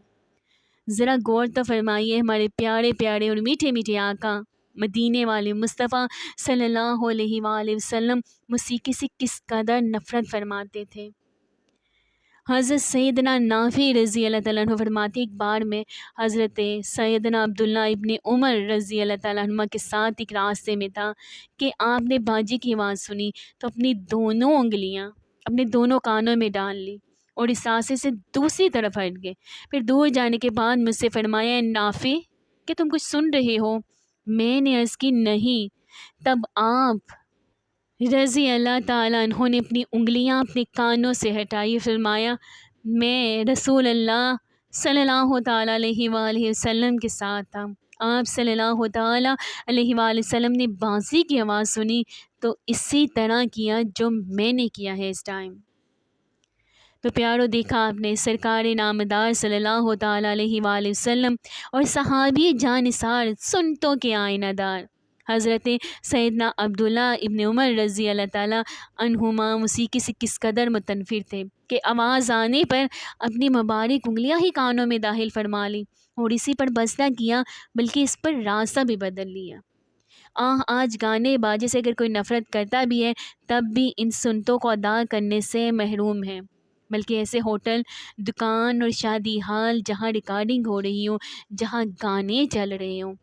ذرا غور تو فرمائیے، ہمارے پیارے پیارے اور میٹھے میٹھے آقا مدینے والے مصطفیٰ صلی اللہ علیہ وآلہ وسلم موسیقی سے کس قدر نفرت فرماتے تھے۔ حضرت سیدنا نافع رضی اللہ تعالیٰ عنہ فرماتے، ایک بار میں حضرت سیدنا عبداللہ ابن عمر رضی اللہ تعالیٰ عنہ کے ساتھ ایک راستے میں تھا کہ آپ نے باجے کی آواز سنی تو اپنی دونوں انگلیاں اپنے دونوں کانوں میں ڈال لی اور اس راستے سے دوسری طرف ہٹ گئے۔ پھر دور جانے کے بعد مجھ سے فرمایا، نافع کہ تم کچھ سن رہے ہو؟ میں نے عرض کی نہیں۔ تب آپ رضی اللہ تعالیٰ عنہ نے اپنی انگلیاں اپنے کانوں سے ہٹائی، فرمایا، میں رسول اللہ صلی اللہ تعالیٰ علیہ وآلہ وسلم کے ساتھ تھا۔ آپ صلی اللہ تعالیٰ علیہ وآلہ وسلم نے بانسری کی آواز سنی تو اسی طرح کیا جو میں نے کیا ہے اس ٹائم۔ تو پیارو، دیکھا آپ نے سرکار نامدار صلی اللہ تعالیٰ علیہ وآلہ وسلم اور صحابی جانثار سنتوں کے آئینہ دار حضرت سیدنا عبداللہ ابن عمر رضی اللہ تعالیٰ عنہما موسیقی سے کس قدر متنفر تھے کہ آواز آنے پر اپنی مبارک انگلیاں ہی کانوں میں داخل فرما لی اور اسی پر بس نہ کیا بلکہ اس پر راستہ بھی بدل لیا۔ آج گانے باجے سے اگر کوئی نفرت کرتا بھی ہے تب بھی ان سنتوں کو ادا کرنے سے محروم ہے، بلکہ ایسے ہوٹل، دکان اور شادی ہال جہاں ریکارڈنگ ہو رہی ہوں، جہاں گانے چل رہے ہوں،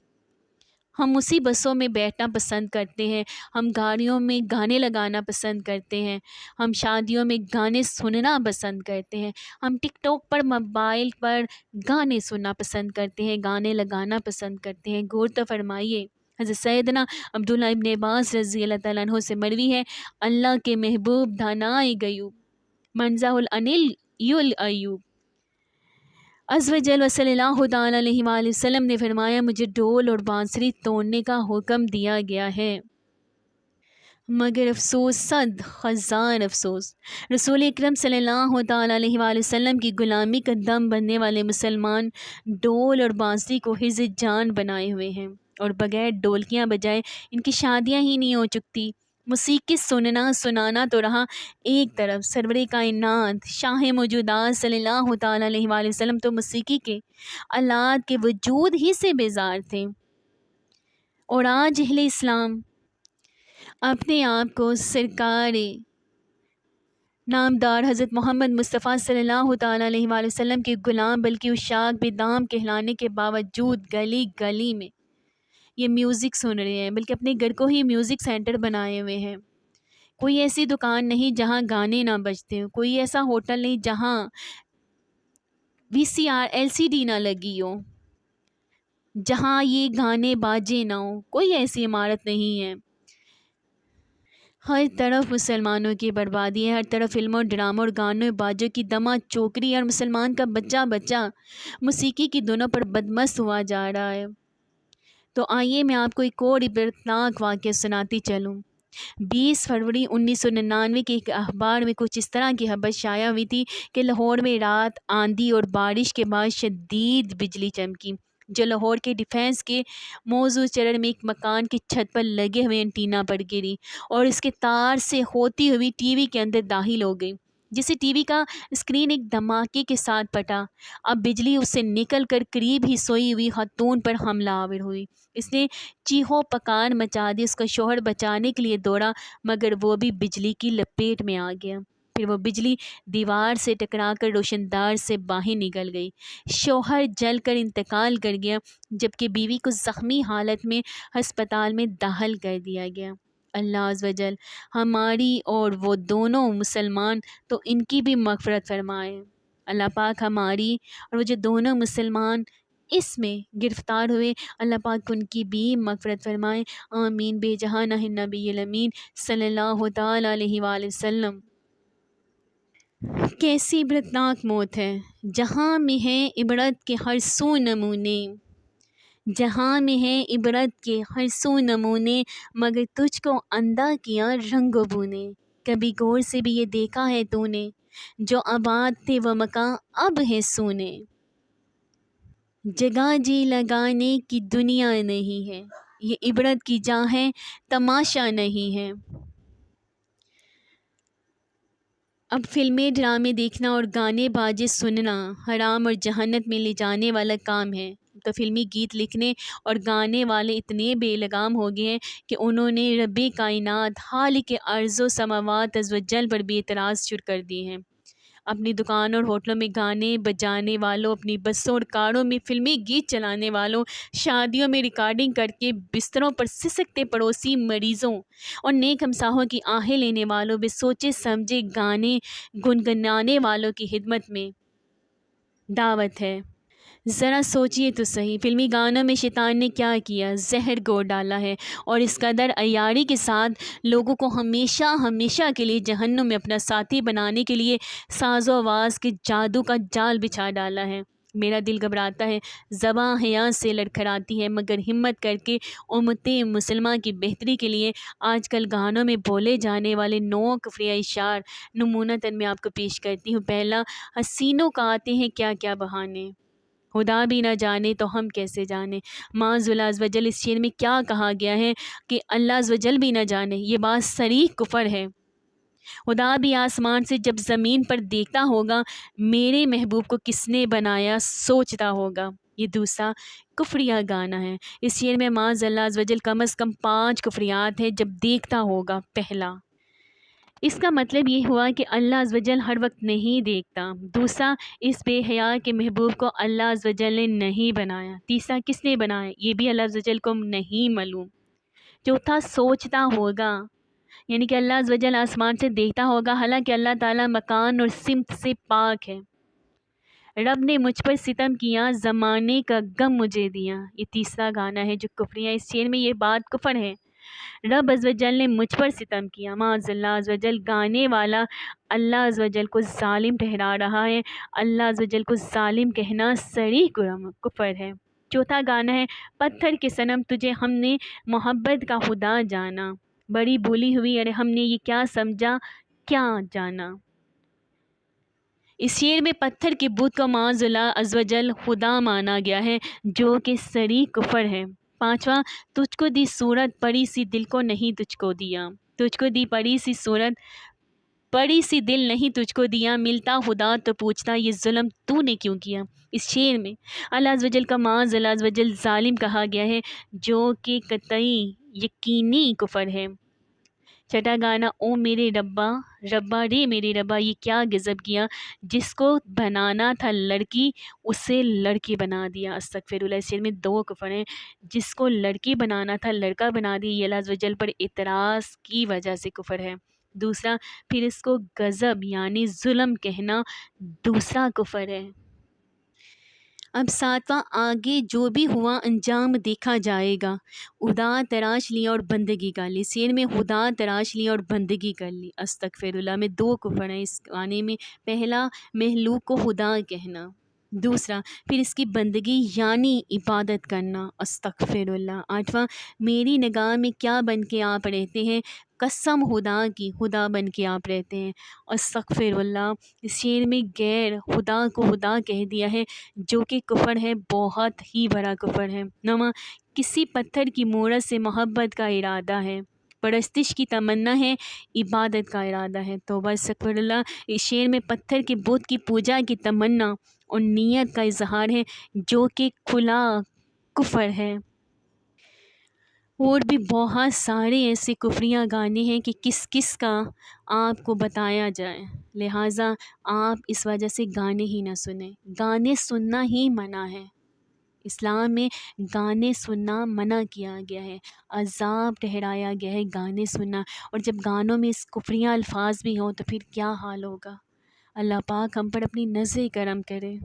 ہم اسی بسوں میں بیٹھنا پسند کرتے ہیں، ہم گاڑیوں میں گانے لگانا پسند کرتے ہیں، ہم شادیوں میں گانے سننا پسند کرتے ہیں، ہم ٹک ٹاک پر موبائل پر گانے سننا پسند کرتے ہیں، گانے لگانا پسند کرتے ہیں۔ غور تو فرمائیے، حضرت سیدنا عبداللہ ابن عباس رضی اللہ تعالیٰ عنہ سے مروی ہے، اللہ کے محبوب دانائے غیوب منزہ الانل یل ایوب عز و جل و صلی اللہ تعالیٰ علیہ وآلہ وسلم نے فرمایا، مجھے ڈھول اور بانسری توڑنے کا حکم دیا گیا ہے، مگر افسوس، صد ہزار افسوس، رسول اکرم صلی اللہ تعالیٰ علیہ وآلہ وسلم کی غلامی کا دم بننے والے مسلمان ڈھول اور بانسری کو حرز جان بنائے ہوئے ہیں، اور بغیر ڈھولکیاں بجائے ان کی شادیاں ہی نہیں ہو چکتی۔ موسیقی سننا سنانا تو رہا ایک طرف، سرور کائنات شاہ موجودات صلی اللہ تعالیٰ علیہ وآلہ وسلم تو موسیقی کے آلات کے وجود ہی سے بیزار تھے، اور آج اہل اسلام اپنے آپ کو سرکار نامدار حضرت محمد مصطفیٰ صلی اللہ تعالیٰ علیہ وآلہ وسلم کے غلام بلکہ عشاق بدام کہلانے کے باوجود گلی گلی میں یہ میوزک سن رہے ہیں، بلکہ اپنے گھر کو ہی میوزک سینٹر بنائے ہوئے ہیں۔ کوئی ایسی دکان نہیں جہاں گانے نہ بجتے ہوں، کوئی ایسا ہوٹل نہیں جہاں VCR LCD نہ لگی ہو، جہاں یہ گانے باجے نہ ہوں، کوئی ایسی عمارت نہیں ہے۔ ہر طرف مسلمانوں کی بربادی ہے، ہر طرف فلموں، ڈراموں اور گانوں باجوں کی دمہ چوکری، اور مسلمان کا بچہ بچہ موسیقی کی دھنوں پر بدمست ہوا جا رہا ہے۔ تو آئیے میں آپ کو ایک اور عبرتناک واقعہ سناتی چلوں۔ 20 فروری 1999 کے ایک اخبار میں کچھ اس طرح کی خبر شائع ہوئی تھی کہ لاہور میں رات آندھی اور بارش کے بعد شدید بجلی چمکی، جو لاہور کے ڈیفینس کے موضوع چرڑ میں ایک مکان کی چھت پر لگے ہوئے انٹینا پر گری اور اس کے تار سے ہوتی ہوئی ٹی وی کے اندر داخل ہو گئی، جسے ٹی وی کا اسکرین ایک دھماکے کے ساتھ پھٹا۔ اب بجلی اس سے نکل کر قریب ہی سوئی ہوئی خاتون پر حملہ آور ہوئی۔ اس نے چیخو پکار مچا دی، اس کا شوہر بچانے کے لیے دوڑا مگر وہ بھی بجلی کی لپیٹ میں آ گیا۔ پھر وہ بجلی دیوار سے ٹکرا کر روشن دار سے باہر نکل گئی۔ شوہر جل کر انتقال کر گیا جبکہ بیوی کو زخمی حالت میں ہسپتال میں داخل کر دیا گیا۔ اللہ عز و جل ہماری اور وہ دونوں مسلمان تو ان کی بھی مغفرت فرمائے۔ اللہ پاک ہماری اور وہ جو دونوں مسلمان اس میں گرفتار ہوئے، اللہ پاک ان کی بھی مغفرت فرمائے، آمین بے جہانہ نبی الامین صلی اللہ تعالیٰ علیہ وآلہ وسلم۔ کیسی عبرتناک موت ہے، جہاں میں ہے عبرت کے ہر سو نمونے، جہاں میں ہے عبرت کے ہر سو نمونے، مگر تجھ کو اندھا کیا رنگ و بو نے۔ کبھی غور سے بھی یہ دیکھا ہے تو نے، جو آباد تھے وہ مکاں اب ہے سونے۔ جگہ جی لگانے کی دنیا نہیں ہے، یہ عبرت کی جا ہے تماشا نہیں ہے۔ اب فلمیں ڈرامے دیکھنا اور گانے باجے سننا حرام اور جہنت میں لے جانے والا کام ہے، تو فلمی گیت لکھنے اور گانے والے اتنے بے لگام ہو گئے ہیں کہ انہوں نے رب کائنات خالق ارض و سماوات عز و جل پر بھی اعتراض شروع کر دیے ہیں۔ اپنی دکانوں اور ہوٹلوں میں گانے بجانے والوں، اپنی بسوں اور کاروں میں فلمی گیت چلانے والوں، شادیوں میں ریکارڈنگ کر کے بستروں پر سسکتے پڑوسی مریضوں اور نیک ہمساہوں کی آہیں لینے والوں، بے سوچے سمجھے گانے گنگنانے والوں کی خدمت میں دعوت ہے۔ ذرا سوچئے تو صحیح، فلمی گانوں میں شیطان نے کیا کیا، زہر گھور ڈالا ہے اور اس قدر عیاری کے ساتھ لوگوں کو ہمیشہ ہمیشہ کے لیے جہنم میں اپنا ساتھی بنانے کے لیے ساز و آواز کے جادو کا جال بچھا ڈالا ہے۔ میرا دل گھبراتا ہے، زباں حیا سے لڑکھڑاتی ہے، مگر ہمت کر کے امت مسلمہ کی بہتری کے لیے آج کل گانوں میں بولے جانے والے 9 کفری اشعار نمونتاً میں آپ کو پیش کرتی ہوں۔ پہلا، حسینوں کا آتے ہیں کیا کیا بہانے، خدا بھی نہ جانے تو ہم کیسے جانے۔ معاذ اللہ عز و جل اس شعر میں کیا کہا گیا ہے کہ اللہ عز و جل بھی نہ جانے، یہ بات صریح کفر ہے۔ خدا بھی آسمان سے جب زمین پر دیکھتا ہوگا میرے محبوب کو کس نے بنایا سوچتا ہوگا، یہ دوسرا کفریہ گانا ہے۔ اس شعر میں معاذ اللہ عز و جل کم از کم 5 کفریات ہیں۔ جب دیکھتا ہوگا، پہلا اس کا مطلب یہ ہوا کہ اللہ عز و جل ہر وقت نہیں دیکھتا۔ دوسرا، اس بے حیا کے محبوب کو اللہ عز و جل نے نہیں بنایا۔ تیسرا، کس نے بنایا یہ بھی اللہ عز و جل کو نہیں معلوم۔ چوتھا، سوچتا ہوگا، یعنی کہ اللہ عز و جل آسمان سے دیکھتا ہوگا، حالانکہ اللہ تعالیٰ مکان اور سمت سے پاک ہے۔ رب نے مجھ پر ستم کیا، زمانے کا غم مجھے دیا، یہ تیسرا گانا ہے جو کفری ہے۔ اس شعر میں یہ بات کفر ہے، رب عز و جل نے مجھ پر ستم کیا، معاذ اللہ عز و جل۔ گانے والا اللہ عز و جل کو ظالم ٹھہرا رہا ہے، اللہ عز و جل کو ظالم کہنا صریح کفر ہے۔ چوتھا گانا ہے، پتھر کے صنم تجھے ہم نے محبت کا خدا جانا، بڑی بھولی ہوئی ارے ہم نے یہ کیا سمجھا کیا جانا۔ اس شعر میں پتھر کے بت کو معاذ اللہ عز و جل خدا مانا گیا ہے، جو کہ صریح کفر ہے۔ پانچواں، تجھ کو دی صورت پڑی سی دل کو نہیں تجھ کو دیا، تجھ کو دی پڑی سی صورت پڑی سی دل نہیں تجھ کو دیا، ملتا خدا تو پوچھتا یہ ظلم تو نے کیوں کیا۔ اس شعر میں اللہ عز و جل کا معاذ اللہ عز و جل ظالم کہا گیا ہے، جو کہ قطعی یقینی کفر ہے۔ چھٹا گانا، او میرے ربا ربا رے میرے ربا، یہ کیا غضب کیا، جس کو بنانا تھا لڑکی اسے لڑکی بنا دیا، استغفر اللہ۔ اس شعر میں 2 کفر ہیں، جس کو لڑکی بنانا تھا لڑکا بنا دیا، یہ اللہ عز و جل پر اعتراض کی وجہ سے کفر ہے۔ دوسرا، پھر اس کو غضب یعنی ظلم کہنا دوسرا کفر ہے۔ اب ساتواں، آگے جو بھی ہوا انجام دیکھا جائے گا، خدا تراش لی اور بندگی کر لی۔ شعر میں خدا تراش لی اور بندگی کر لی، استغفر اللہ، میں 2 کفر ہیں اس گانے میں۔ پہلا، محلوق کو خدا کہنا، دوسرا، پھر اس کی بندگی یعنی عبادت کرنا، استغفر اللہ۔ آٹھواں، میری نگاہ میں کیا بن کے آپ رہتے ہیں، قسم خدا کی خدا بن کے آپ رہتے ہیں، استغفر اللہ۔ اس شعر میں غیر خدا کو خدا کہہ دیا ہے، جو کہ کفر ہے، بہت ہی بڑا کفر ہے۔ نواں، کسی پتھر کی مورت سے محبت کا ارادہ ہے، پرستش کی تمنا ہے، عبادت کا ارادہ ہے، توبہ استغفر اللہ۔ اس شعر میں پتھر کے بت کی پوجا کی تمنا اور نیت کا اظہار ہے، جو کہ کھلا کفر ہے۔ اور بھی بہت سارے ایسے کفریہ گانے ہیں کہ کس کس کا آپ کو بتایا جائے، لہٰذا آپ اس وجہ سے گانے ہی نہ سنیں۔ گانے سننا ہی منع ہے، اسلام میں گانے سننا منع کیا گیا ہے، عذاب ٹھہرایا گیا ہے گانے سننا، اور جب گانوں میں اس کفریہ الفاظ بھی ہوں تو پھر کیا حال ہوگا۔ اللہ پاک ہم پر اپنی نظر کرم کرے۔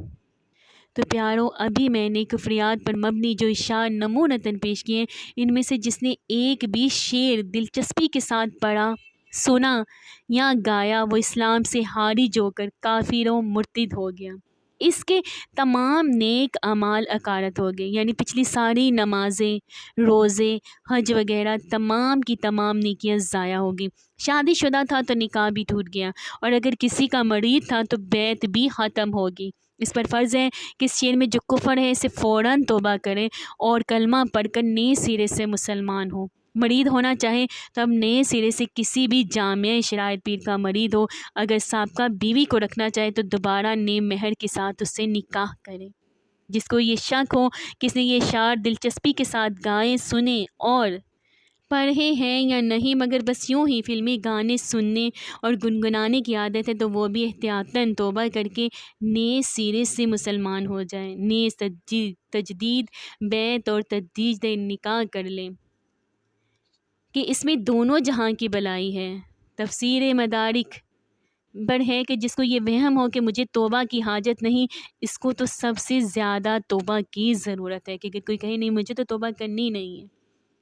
تو پیارو، ابھی میں نے کفریات پر مبنی جو اشعار نمونتاً پیش کیے، ان میں سے جس نے ایک بھی شعر دلچسپی کے ساتھ پڑھا، سنا یا گایا، وہ اسلام سے خارج ہو کر کافر و مرتد ہو گیا، اس کے تمام نیک اعمال اکارت ہو گئے، یعنی پچھلی ساری نمازیں، روزے، حج وغیرہ تمام کی تمام نیکیاں ضائع ہو گئی۔ شادی شدہ تھا تو نکاح بھی ٹوٹ گیا، اور اگر کسی کا مرید تھا تو بیعت بھی ختم ہوگی۔ اس پر فرض ہے کہ اس شعر میں جو کفر ہے اسے فوراً توبہ کریں اور کلمہ پڑھ کر نئے سرے سے مسلمان ہو۔ مرید ہونا چاہے تو اب نئے سرے سے کسی بھی جامع شرائط پیر کا مرید ہو، اگر سابقہ بیوی کو رکھنا چاہے تو دوبارہ نئے مہر کے ساتھ اس سے نکاح کرے۔ جس کو یہ شک ہو کہ اس نے یہ اشعار دلچسپی کے ساتھ گائے، سنے اور پڑھے ہیں یا نہیں، مگر بس یوں ہی فلمی گانے سننے اور گنگنانے کی عادت ہے، تو وہ بھی احتیاطاً توبہ کر کے نئے سرے سے مسلمان ہو جائیں، نئے تجدید بیعت اور تجدید نکاح کر لیں، کہ اس میں دونوں جہاں کی بلائی ہے۔ تفسیر مدارک پر ہے کہ جس کو یہ وہم ہو کہ مجھے توبہ کی حاجت نہیں، اس کو تو سب سے زیادہ توبہ کی ضرورت ہے، کہ اگر کوئی کہے نہیں مجھے تو توبہ کرنی نہیں ہے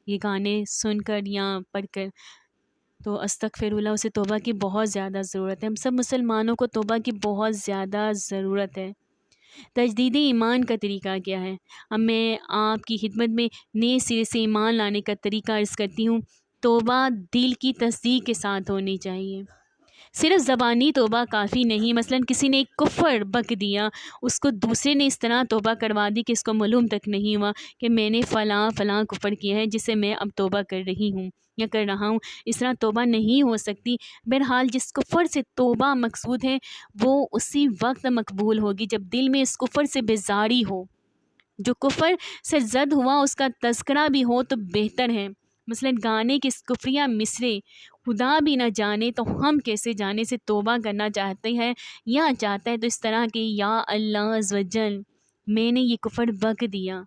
یہ گانے سن کر یا پڑھ کر، تو استغفر اللہ، اسے توبہ کی بہت زیادہ ضرورت ہے۔ ہم سب مسلمانوں کو توبہ کی بہت زیادہ ضرورت ہے۔ تجدید ایمان کا طریقہ کیا ہے؟ اب میں آپ کی خدمت میں نئے سرے سے ایمان لانے کا طریقہ عرض کرتی ہوں۔ توبہ دل کی تصدیق کے ساتھ ہونی چاہیے، صرف زبانی توبہ کافی نہیں، مثلاً کسی نے ایک کفر بک دیا، اس کو دوسرے نے اس طرح توبہ کروا دی کہ اس کو معلوم تک نہیں ہوا کہ میں نے فلاں فلاں کفر کیا ہے جسے میں اب توبہ کر رہی ہوں یا کر رہا ہوں، اس طرح توبہ نہیں ہو سکتی۔ بہرحال جس کفر سے توبہ مقصود ہے وہ اسی وقت مقبول ہوگی جب دل میں اس کفر سے بیزاری ہو، جو کفر سے زد ہوا اس کا تذکرہ بھی ہو تو بہتر ہے۔ مثلاً گانے کے کفریہ مصرے خدا بھی نہ جانے تو ہم کیسے جانے سے توبہ کرنا چاہتے ہیں یا چاہتا ہے تو اس طرح کہ یا اللہ عز و جل میں نے یہ کفر بک دیا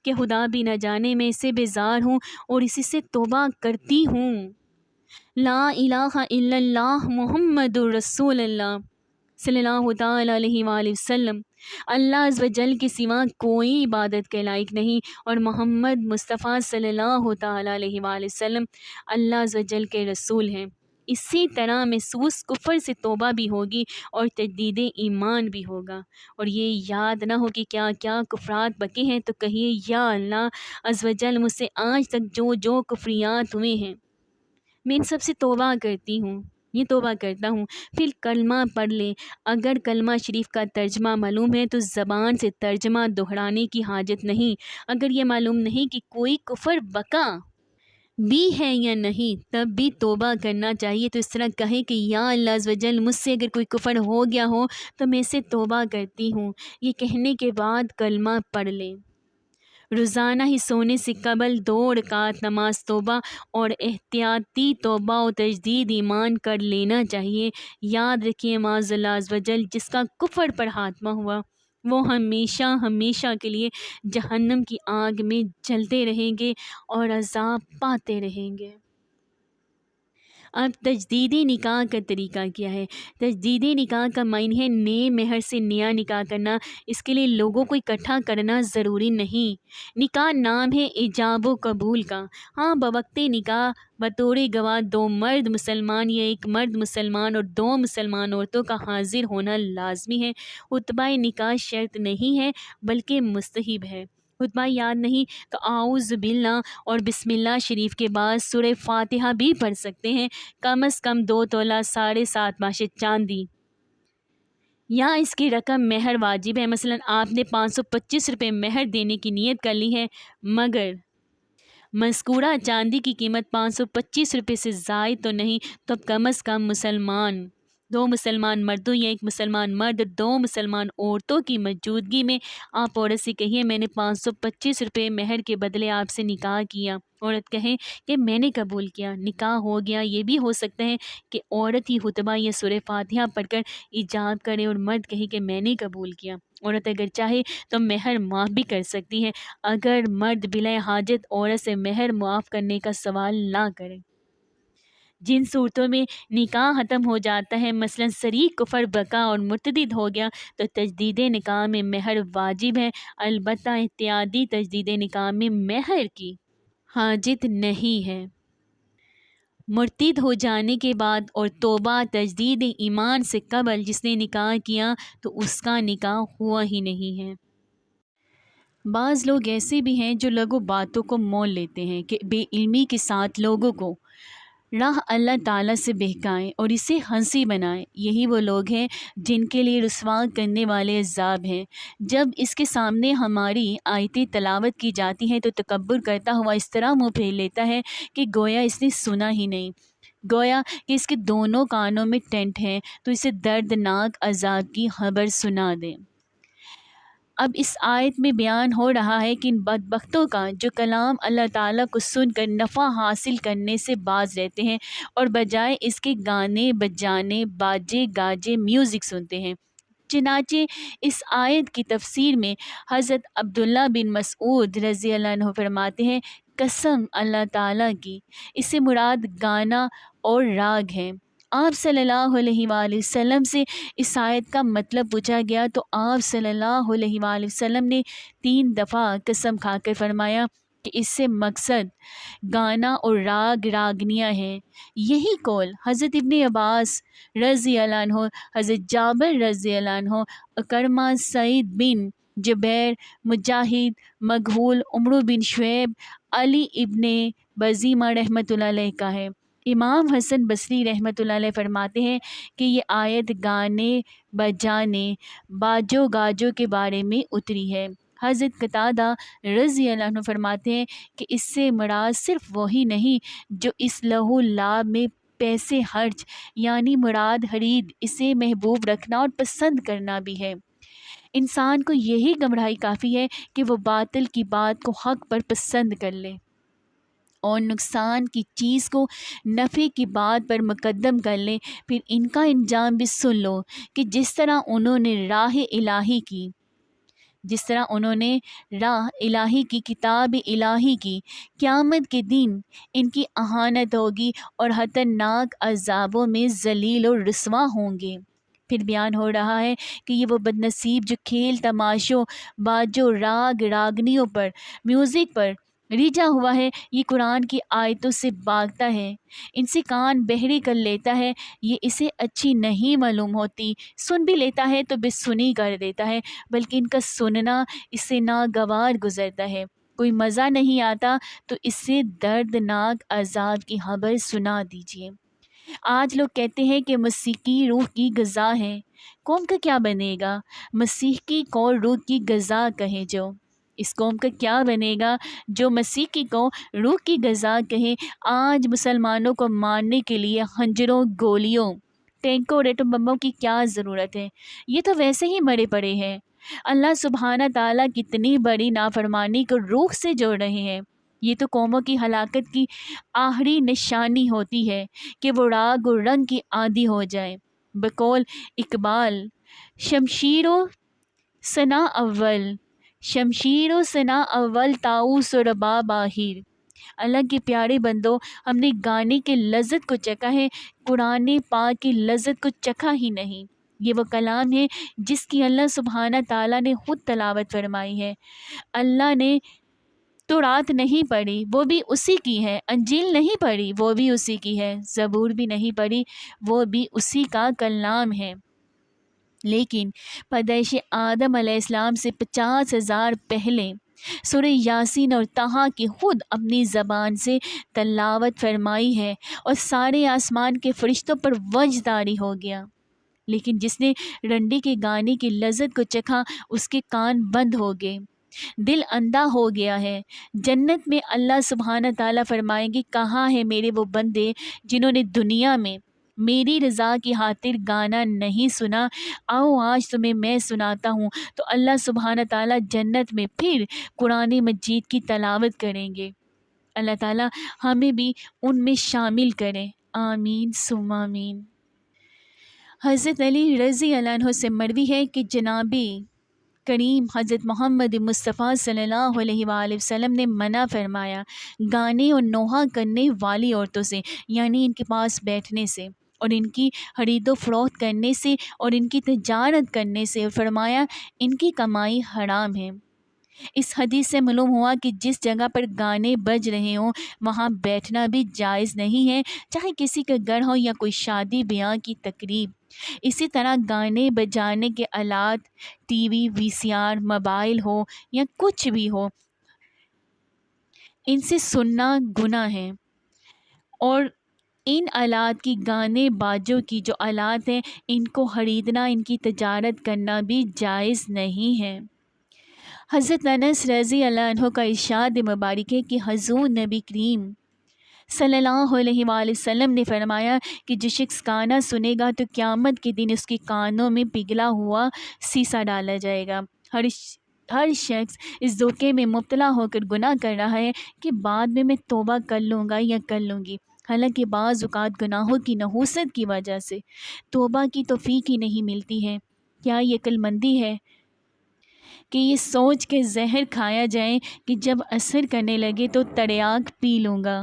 کہ خدا بھی نہ جانے میں اس سے بیزار ہوں اور اسی سے توبہ کرتی ہوں۔ لا الہ الا اللہ محمد رسول اللہ صلی اللہ تعالیٰ علیہ وآلہ وسلم، اللہ عز و جل کے سوا کوئی عبادت کے لائق نہیں، اور محمد مصطفیٰ صلی اللہ تعالیٰ علیہ وآلہ وسلم اللہ عز و جل کے رسول ہیں۔ اسی طرح محسوس کفر سے توبہ بھی ہوگی اور تجدید ایمان بھی ہوگا، اور یہ یاد نہ ہو کہ کیا کیا کفرات بکے ہیں تو کہیے یا اللہ عز و جل مجھ سے آج تک جو جو کفریات ہوئے ہیں میں ان سب سے توبہ کرتی ہوں، یہ توبہ کرتا ہوں۔ پھر کلمہ پڑھ لیں، اگر کلمہ شریف کا ترجمہ معلوم ہے تو زبان سے ترجمہ دہرانے کی حاجت نہیں، اگر یہ معلوم نہیں کہ کوئی کفر بکا بھی ہے یا نہیں تب بھی توبہ کرنا چاہیے، تو اس طرح کہیں کہ یا اللہ عز و جل مجھ سے اگر کوئی کفر ہو گیا ہو تو میں اسے توبہ کرتی ہوں، یہ کہنے کے بعد کلمہ پڑھ لیں۔ روزانہ ہی سونے سے قبل 2 رکعت نماز توبہ اور احتیاطی توبہ و تجدید ایمان کر لینا چاہیے۔ یاد رکھیے معاذ اللہ عز و جل جس کا کفر پر خاتمہ ہوا وہ ہمیشہ ہمیشہ کے لیے جہنم کی آگ میں جلتے رہیں گے اور عذاب پاتے رہیں گے۔ اب تجدید نکاح کا طریقہ کیا ہے؟ تجدید نکاح کا معنی ہے نئے مہر سے نیا نکاح کرنا، اس کے لیے لوگوں کو اکٹھا کرنا ضروری نہیں۔ نکاح نام ہے ایجاب و قبول کا، ہاں بوقت نکاح بطور گواہ 2 مرد مسلمان یا 1 مرد مسلمان اور 2 مسلمان عورتوں کا حاضر ہونا لازمی ہے۔ خطبہ نکاح شرط نہیں ہے بلکہ مستحب ہے۔ خطبہ یاد نہیں تو اعوذ باللہ اور بسم اللہ شریف کے بعد سورہ فاتحہ بھی پڑھ سکتے ہیں۔ کم از کم 2 تولہ 7.5 ماشے چاندی یا اس کی رقم مہر واجب ہے، مثلا آپ نے 525 روپے مہر دینے کی نیت کر لی ہے مگر مذکورہ چاندی کی قیمت 525 روپے سے زائد تو نہیں، تو اب کم از کم 2 مسلمان مردوں یا 1 مسلمان مرد 2 مسلمان عورتوں کی موجودگی میں آپ عورت سے کہیے میں نے 525 روپے مہر کے بدلے آپ سے نکاح کیا، عورت کہیں کہ میں نے قبول کیا، نکاح ہو گیا۔ یہ بھی ہو سکتا ہے کہ عورت ہی خطبہ یا سورہ فاتحہ پڑھ کر ایجاب کرے اور مرد کہے کہ میں نے قبول کیا۔ عورت اگر چاہے تو مہر معاف بھی کر سکتی ہے اگر مرد بلا حاجت عورت سے مہر معاف کرنے کا سوال نہ کرے۔ جن صورتوں میں نکاح ختم ہو جاتا ہے، مثلا صریح کفر بقا اور مرتد ہو گیا، تو تجدید نکاح میں مہر واجب ہے، البتہ احتیاطی تجدید نکاح میں مہر کی حاجت نہیں ہے۔ مرتد ہو جانے کے بعد اور توبہ تجدید ایمان سے قبل جس نے نکاح کیا تو اس کا نکاح ہوا ہی نہیں ہے۔ بعض لوگ ایسے بھی ہیں جو لوگوں باتوں کو مول لیتے ہیں کہ بے علمی کے ساتھ لوگوں کو راہ اللہ تعالیٰ سے بہکائیں اور اسے ہنسی بنائیں۔ یہی وہ لوگ ہیں جن کے لیے رسوا کرنے والے عذاب ہیں۔ جب اس کے سامنے ہماری آیتیں تلاوت کی جاتی ہیں تو تکبر کرتا ہوا اس طرح منہ پھیر لیتا ہے کہ گویا اس نے سنا ہی نہیں، گویا کہ اس کے دونوں کانوں میں ٹینٹ ہے تو اسے دردناک عذاب کی خبر سنا دیں۔ اب اس آیت میں بیان ہو رہا ہے کہ ان بدبختوں کا جو کلام اللہ تعالیٰ کو سن کر نفع حاصل کرنے سے باز رہتے ہیں اور بجائے اس کے گانے بجانے باجے گاجے میوزک سنتے ہیں۔ چنانچہ اس آیت کی تفسیر میں حضرت عبداللہ بن مسعود رضی اللہ عنہ فرماتے ہیں قسم اللہ تعالیٰ کی اس سے مراد گانا اور راگ ہے۔ آپ صلی اللہ علیہ وآلہ وسلم سے اس آیت کا مطلب پوچھا گیا تو آپ صلی اللہ علیہ وآلہ وسلم نے 3 دفعہ قسم کھا کر فرمایا کہ اس سے مقصد گانا اور راگ راگنیاں ہیں۔ یہی قول حضرت ابن عباس رضی اللہ عنہ، حضرت جابر رضی اللہ عنہ، اکرمہ سعید بن جبیر، مجاہد، مغول، عمرو بن شعیب، علی ابن بزیمہ رحمۃ اللہ علیہ کا ہے۔ امام حسن بصری رحمۃ اللہ علیہ فرماتے ہیں کہ یہ آیت گانے بجانے باجو گاجو کے بارے میں اتری ہے۔ حضرت قتادہ رضی اللہ عنہ فرماتے ہیں کہ اس سے مراد صرف وہی نہیں جو اس لہو لعب میں پیسے خرچ، یعنی مراد خرید، اسے محبوب رکھنا اور پسند کرنا بھی ہے۔ انسان کو یہی گمراہی کافی ہے کہ وہ باطل کی بات کو حق پر پسند کر لے اور نقصان کی چیز کو نفع کی بات پر مقدم کر لیں۔ پھر ان کا انجام بھی سن لو کہ جس طرح انہوں نے راہ الہی کی کتاب الہی کی، قیامت کے دن ان کی اہانت ہوگی اور خطرناک عذابوں میں ذلیل و رسوا ہوں گے۔ پھر بیان ہو رہا ہے کہ یہ وہ بد نصیب جو کھیل تماشوں، باجو راگ راگنیوں پر، میوزک پر ریجھا ہوا ہے، یہ قرآن کی آیتوں سے بھاگتا ہے، ان سے کان بہرے کر لیتا ہے، یہ اسے اچھی نہیں معلوم ہوتی، سن بھی لیتا ہے تو بے سنی کر دیتا ہے، بلکہ ان کا سننا اس سے ناگوار گزرتا ہے۔ کوئی مزہ نہیں آتا تو اس سے دردناک عذاب کی خبر سنا دیجیے۔ آج لوگ کہتے ہیں کہ موسیقی روح کی غذا ہے، قوم کا کیا بنے گا؟ موسیقی کو روح کی غذا کہیں جو، اس قوم کا کیا بنے گا جو موسیقی کو روح کی غذا کہیں؟ آج مسلمانوں کو مارنے کے لیے خنجروں، گولیوں، ٹینکوں اور ایٹم بموں کی کیا ضرورت ہے؟ یہ تو ویسے ہی مرے پڑے ہیں۔ اللہ سبحانہ تعالیٰ کتنی بڑی نافرمانی کو روح سے جوڑ رہے ہیں۔ یہ تو قوموں کی ہلاکت کی آخری نشانی ہوتی ہے کہ وہ راگ و رنگ کی عادی ہو جائیں۔ بقول اقبال، شمشیر و ثنا اول طاؤس و رباب آخر۔ اللہ کے پیارے بندو، ہم نے گانے کے لذت کو چکھا ہے، قرآن پاک کی لذت کو چکھا ہی نہیں۔ یہ وہ کلام ہے جس کی اللہ سبحانہ تعالیٰ نے خود تلاوت فرمائی ہے۔ اللہ نے تورات نہیں پڑھی، وہ بھی اسی کی ہے، انجیل نہیں پڑھی، وہ بھی اسی کی ہے، زبور بھی نہیں پڑھی، وہ بھی اسی کا کلام ہے۔ لیکن پیدائش آدم علیہ السلام سے 50,000 پہلے سورہ یاسین اور طٰہٰ کی خود اپنی زبان سے تلاوت فرمائی ہے اور سارے آسمان کے فرشتوں پر وجد طاری ہو گیا۔ لیکن جس نے رنڈے کے گانے کی لذت کو چکھا، اس کے کان بند ہو گئے، دل اندھا ہو گیا ہے۔ جنت میں اللہ سبحانہ تعالیٰ فرمائیں گے، کہاں ہے میرے وہ بندے جنہوں نے دنیا میں میری رضا کی خاطر گانا نہیں سنا؟ آؤ آج تمہیں میں سناتا ہوں۔ تو اللہ سبحانہ تعالیٰ جنت میں پھر قرآن مجید کی تلاوت کریں گے۔ اللہ تعالیٰ ہمیں بھی ان میں شامل کریں، آمین ثم آمین۔ حضرت علی رضی اللہ عنہ سے مروی ہے کہ جناب کریم حضرت محمد مصطفیٰ صلی اللہ علیہ وآلہ وسلم نے منع فرمایا گانے اور نوحہ کرنے والی عورتوں سے، یعنی ان کے پاس بیٹھنے سے اور ان کی خرید و فروخت کرنے سے اور ان کی تجارت کرنے سے، اور فرمایا ان کی کمائی حرام ہے۔ اس حدیث سے معلوم ہوا کہ جس جگہ پر گانے بج رہے ہوں وہاں بیٹھنا بھی جائز نہیں ہے، چاہے کسی کا گھر ہو یا کوئی شادی بیاہ کی تقریب۔ اسی طرح گانے بجانے کے آلات، ٹی وی، VCR، موبائل ہو یا کچھ بھی ہو، ان سے سننا گناہ ہے، اور ان آلات کی، گانے باجوں کی جو آلات ہیں، ان کو خریدنا، ان کی تجارت کرنا بھی جائز نہیں ہے۔ حضرت انس رضی اللہ عنہ کا ارشاد مبارک ہے کہ حضور نبی کریم صلی اللہ علیہ وآلہ وسلم نے فرمایا کہ جو شخص گانا سنے گا تو قیامت کے دن اس کے کانوں میں پگھلا ہوا سیسا ڈالا جائے گا۔ ہر شخص اس دھوکے میں مبتلا ہو کر گناہ کر رہا ہے کہ بعد میں توبہ کر لوں گا یا کر لوں گی، حالانکہ بعض اوقات گناہوں کی نحوست کی وجہ سے توبہ کی توفیق ہی نہیں ملتی ہے۔ کیا یہ عقل مندی ہے کہ یہ سوچ کے زہر کھایا جائے کہ جب اثر کرنے لگے تو تریاک پی لوں گا؟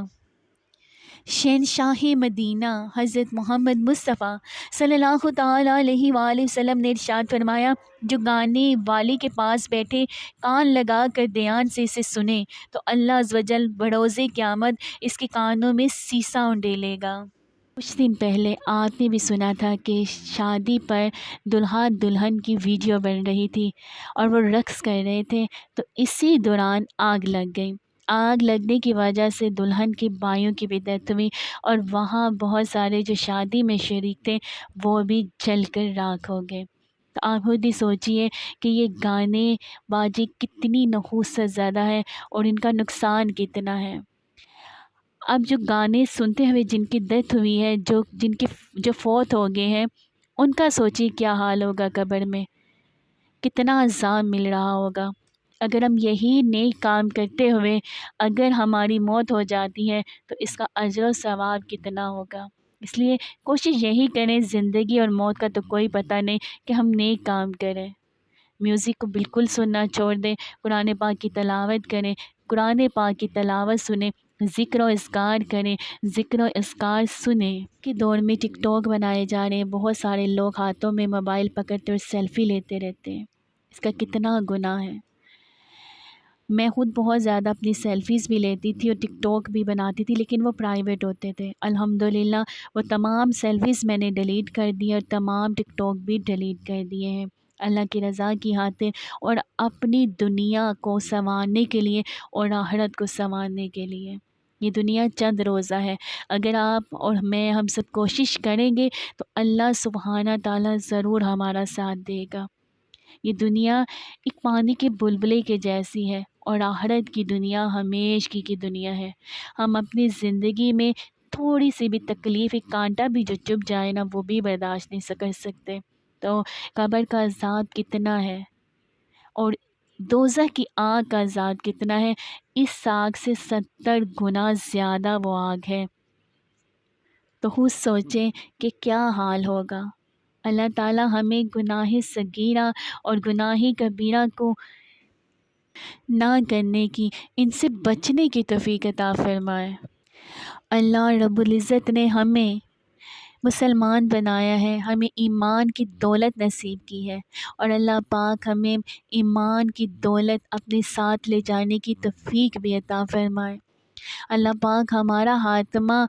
شہنشاہ مدینہ حضرت محمد مصطفیٰ صلی اللہ تعالیٰ علیہ وآلہ وسلم نے ارشاد فرمایا، جو گانے والے کے پاس بیٹھے کان لگا کر دھیان سے اسے سنے تو اللہ عز و جل بروز قیامت اس کے کانوں میں سیسا انڈیلے گا۔ کچھ دن پہلے آپ نے بھی سنا تھا کہ شادی پر دلہا دلہن کی ویڈیو بن رہی تھی اور وہ رقص کر رہے تھے، تو اسی دوران آگ لگ گئی آگ لگنے کی وجہ سے دلہن کی بائیوں کی بھی ڈیتھ ہوئی، اور وہاں بہت سارے جو شادی میں شریک تھے وہ بھی جل کر راکھ ہو گئے۔ تو آپ خود ہی سوچئے کہ یہ گانے بازی کتنی نحوست زیادہ ہے اور ان کا نقصان کتنا ہے۔ اب جو گانے سنتے ہوئے جن کی ڈیتھ ہوئی ہے، جو فوت ہو گئے ہیں، ان کا سوچیے کیا حال ہوگا قبر میں، کتنا عذاب مل رہا ہوگا۔ اگر ہم یہی نیک کام کرتے ہوئے اگر ہماری موت ہو جاتی ہے تو اس کا اجر و ثواب کتنا ہوگا۔ اس لیے کوشش یہی کریں، زندگی اور موت کا تو کوئی پتہ نہیں، کہ ہم نیک کام کریں، میوزک کو بالکل سننا چھوڑ دیں، قرآن پاک کی تلاوت کریں، قرآن پاک کی تلاوت سنیں، ذکر و اذکار کریں، ذکر و اذکار سنیں۔ کہ دور میں ٹک ٹاک بنائے جا رہے ہیں، بہت سارے لوگ ہاتھوں میں موبائل پکڑتے اور سیلفی لیتے رہتے ہیں، اس کا کتنا گناہ ہے۔ میں خود بہت زیادہ اپنی سیلفیز بھی لیتی تھی اور ٹک ٹاک بھی بناتی تھی، لیکن وہ پرائیویٹ ہوتے تھے۔ الحمدللہ وہ تمام سیلفیز میں نے ڈیلیٹ کر دی اور تمام ٹک ٹاک بھی ڈیلیٹ کر دیے ہیں، اللہ کی رضا کی خاطر اور اپنی دنیا کو سنوارنے کے لیے اور آخرت کو سنوارنے کے لیے۔ یہ دنیا چند روزہ ہے، اگر آپ اور میں ہم سب کوشش کریں گے تو اللہ سبحانہ تعالیٰ ضرور ہمارا ساتھ دے گا۔ یہ دنیا ایک پانی کے بلبلے کے جیسی ہے اور آخرت کی دنیا ہمیشہ کی دنیا ہے۔ ہم اپنی زندگی میں تھوڑی سی بھی تکلیف، ایک کانٹا بھی جو چبھ جائے نا، وہ بھی برداشت نہیں کر سکتے۔ تو قبر کا عذاب کتنا ہے اور دوزخ کی آگ کا عذاب کتنا ہے، اس آگ سے 70 گنا زیادہ وہ آگ ہے۔ تو خود سوچیں کہ کیا حال ہوگا۔ اللہ تعالی ہمیں گناہ صغیرہ اور گناہ کبیرہ کو نہ کرنے کی، ان سے بچنے کی توفیق عطا فرمائے۔ اللہ رب العزت نے ہمیں مسلمان بنایا ہے، ہمیں ایمان کی دولت نصیب کی ہے، اور اللہ پاک ہمیں ایمان کی دولت اپنے ساتھ لے جانے کی توفیق بھی عطا فرمائے۔ اللہ پاک ہمارا خاتمہ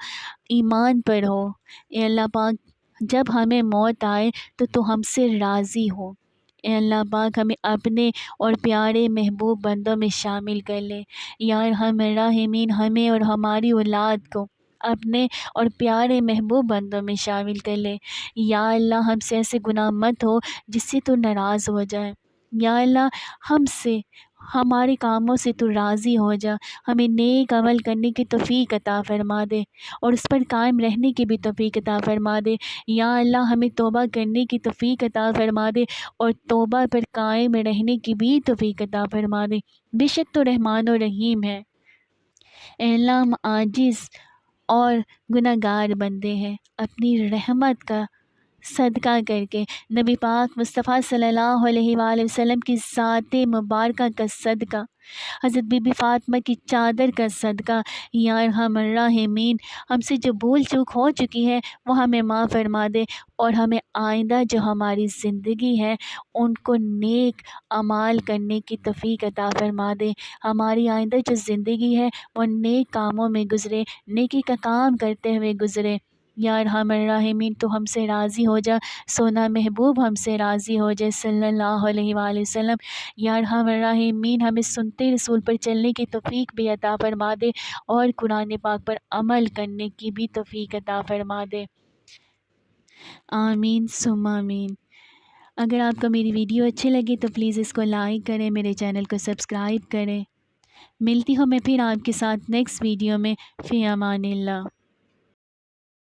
ایمان پر ہو۔ اے اللہ پاک جب ہمیں موت آئے تو ہم سے راضی ہو۔ اے اللہ پاک ہمیں اپنے اور پیارے محبوب بندوں میں شامل کر لے۔ یا ارحم الراحمین ہمیں اور ہماری اولاد کو اپنے اور پیارے محبوب بندوں میں شامل کر لے۔ یا اللہ ہم سے ایسے گناہ مت ہو جس سے تو ناراض ہو جائے۔ یا اللہ ہم سے، ہمارے کاموں سے تو راضی ہو جا، ہمیں نیک عمل کرنے کی توفیق عطا فرما دے اور اس پر قائم رہنے کی بھی توفیق عطا فرما دے۔ یا اللہ ہمیں توبہ کرنے کی توفیق عطا فرما دے اور توبہ پر قائم رہنے کی بھی توفیق عطا فرما دے۔ بے شک تو رحمان و رحیم ہے۔ اے اللہ ہم عاجز اور گناہگار بندے ہیں، اپنی رحمت کا صدقہ کر کے نبی پاک مصطفیٰ صلی اللہ علیہ وآلہ وسلم کی ذات مبارکہ کا صدقہ، حضرت بی بی فاطمہ کی چادر کا صدقہ، یا ارحم الراحمین ہم سے جو بھول چوک ہو چکی ہے وہ ہمیں معاف فرما دے، اور ہمیں آئندہ جو ہماری زندگی ہے ان کو نیک اعمال کرنے کی توفیق عطا فرما دے۔ ہماری آئندہ جو زندگی ہے وہ نیک کاموں میں گزرے، نیکی کا کام کرتے ہوئے گزرے۔ یا ارحم الراحمین تو ہم سے راضی ہو جا، سونا محبوب ہم سے راضی ہو جائے صلی اللہ علیہ وآلہ وسلم۔ یا ارحم الراحمین ہمیں سنتے رسول پر چلنے کی توفیق بھی عطا فرما دے اور قرآن پاک پر عمل کرنے کی بھی توفیق عطا فرما دے۔ آمین ثم آمین۔ اگر آپ کو میری ویڈیو اچھی لگی تو پلیز اس کو لائک کریں، میرے چینل کو سبسکرائب کریں۔ ملتی ہوں میں پھر آپ کے ساتھ نیکسٹ ویڈیو میں، فی امان اللہ۔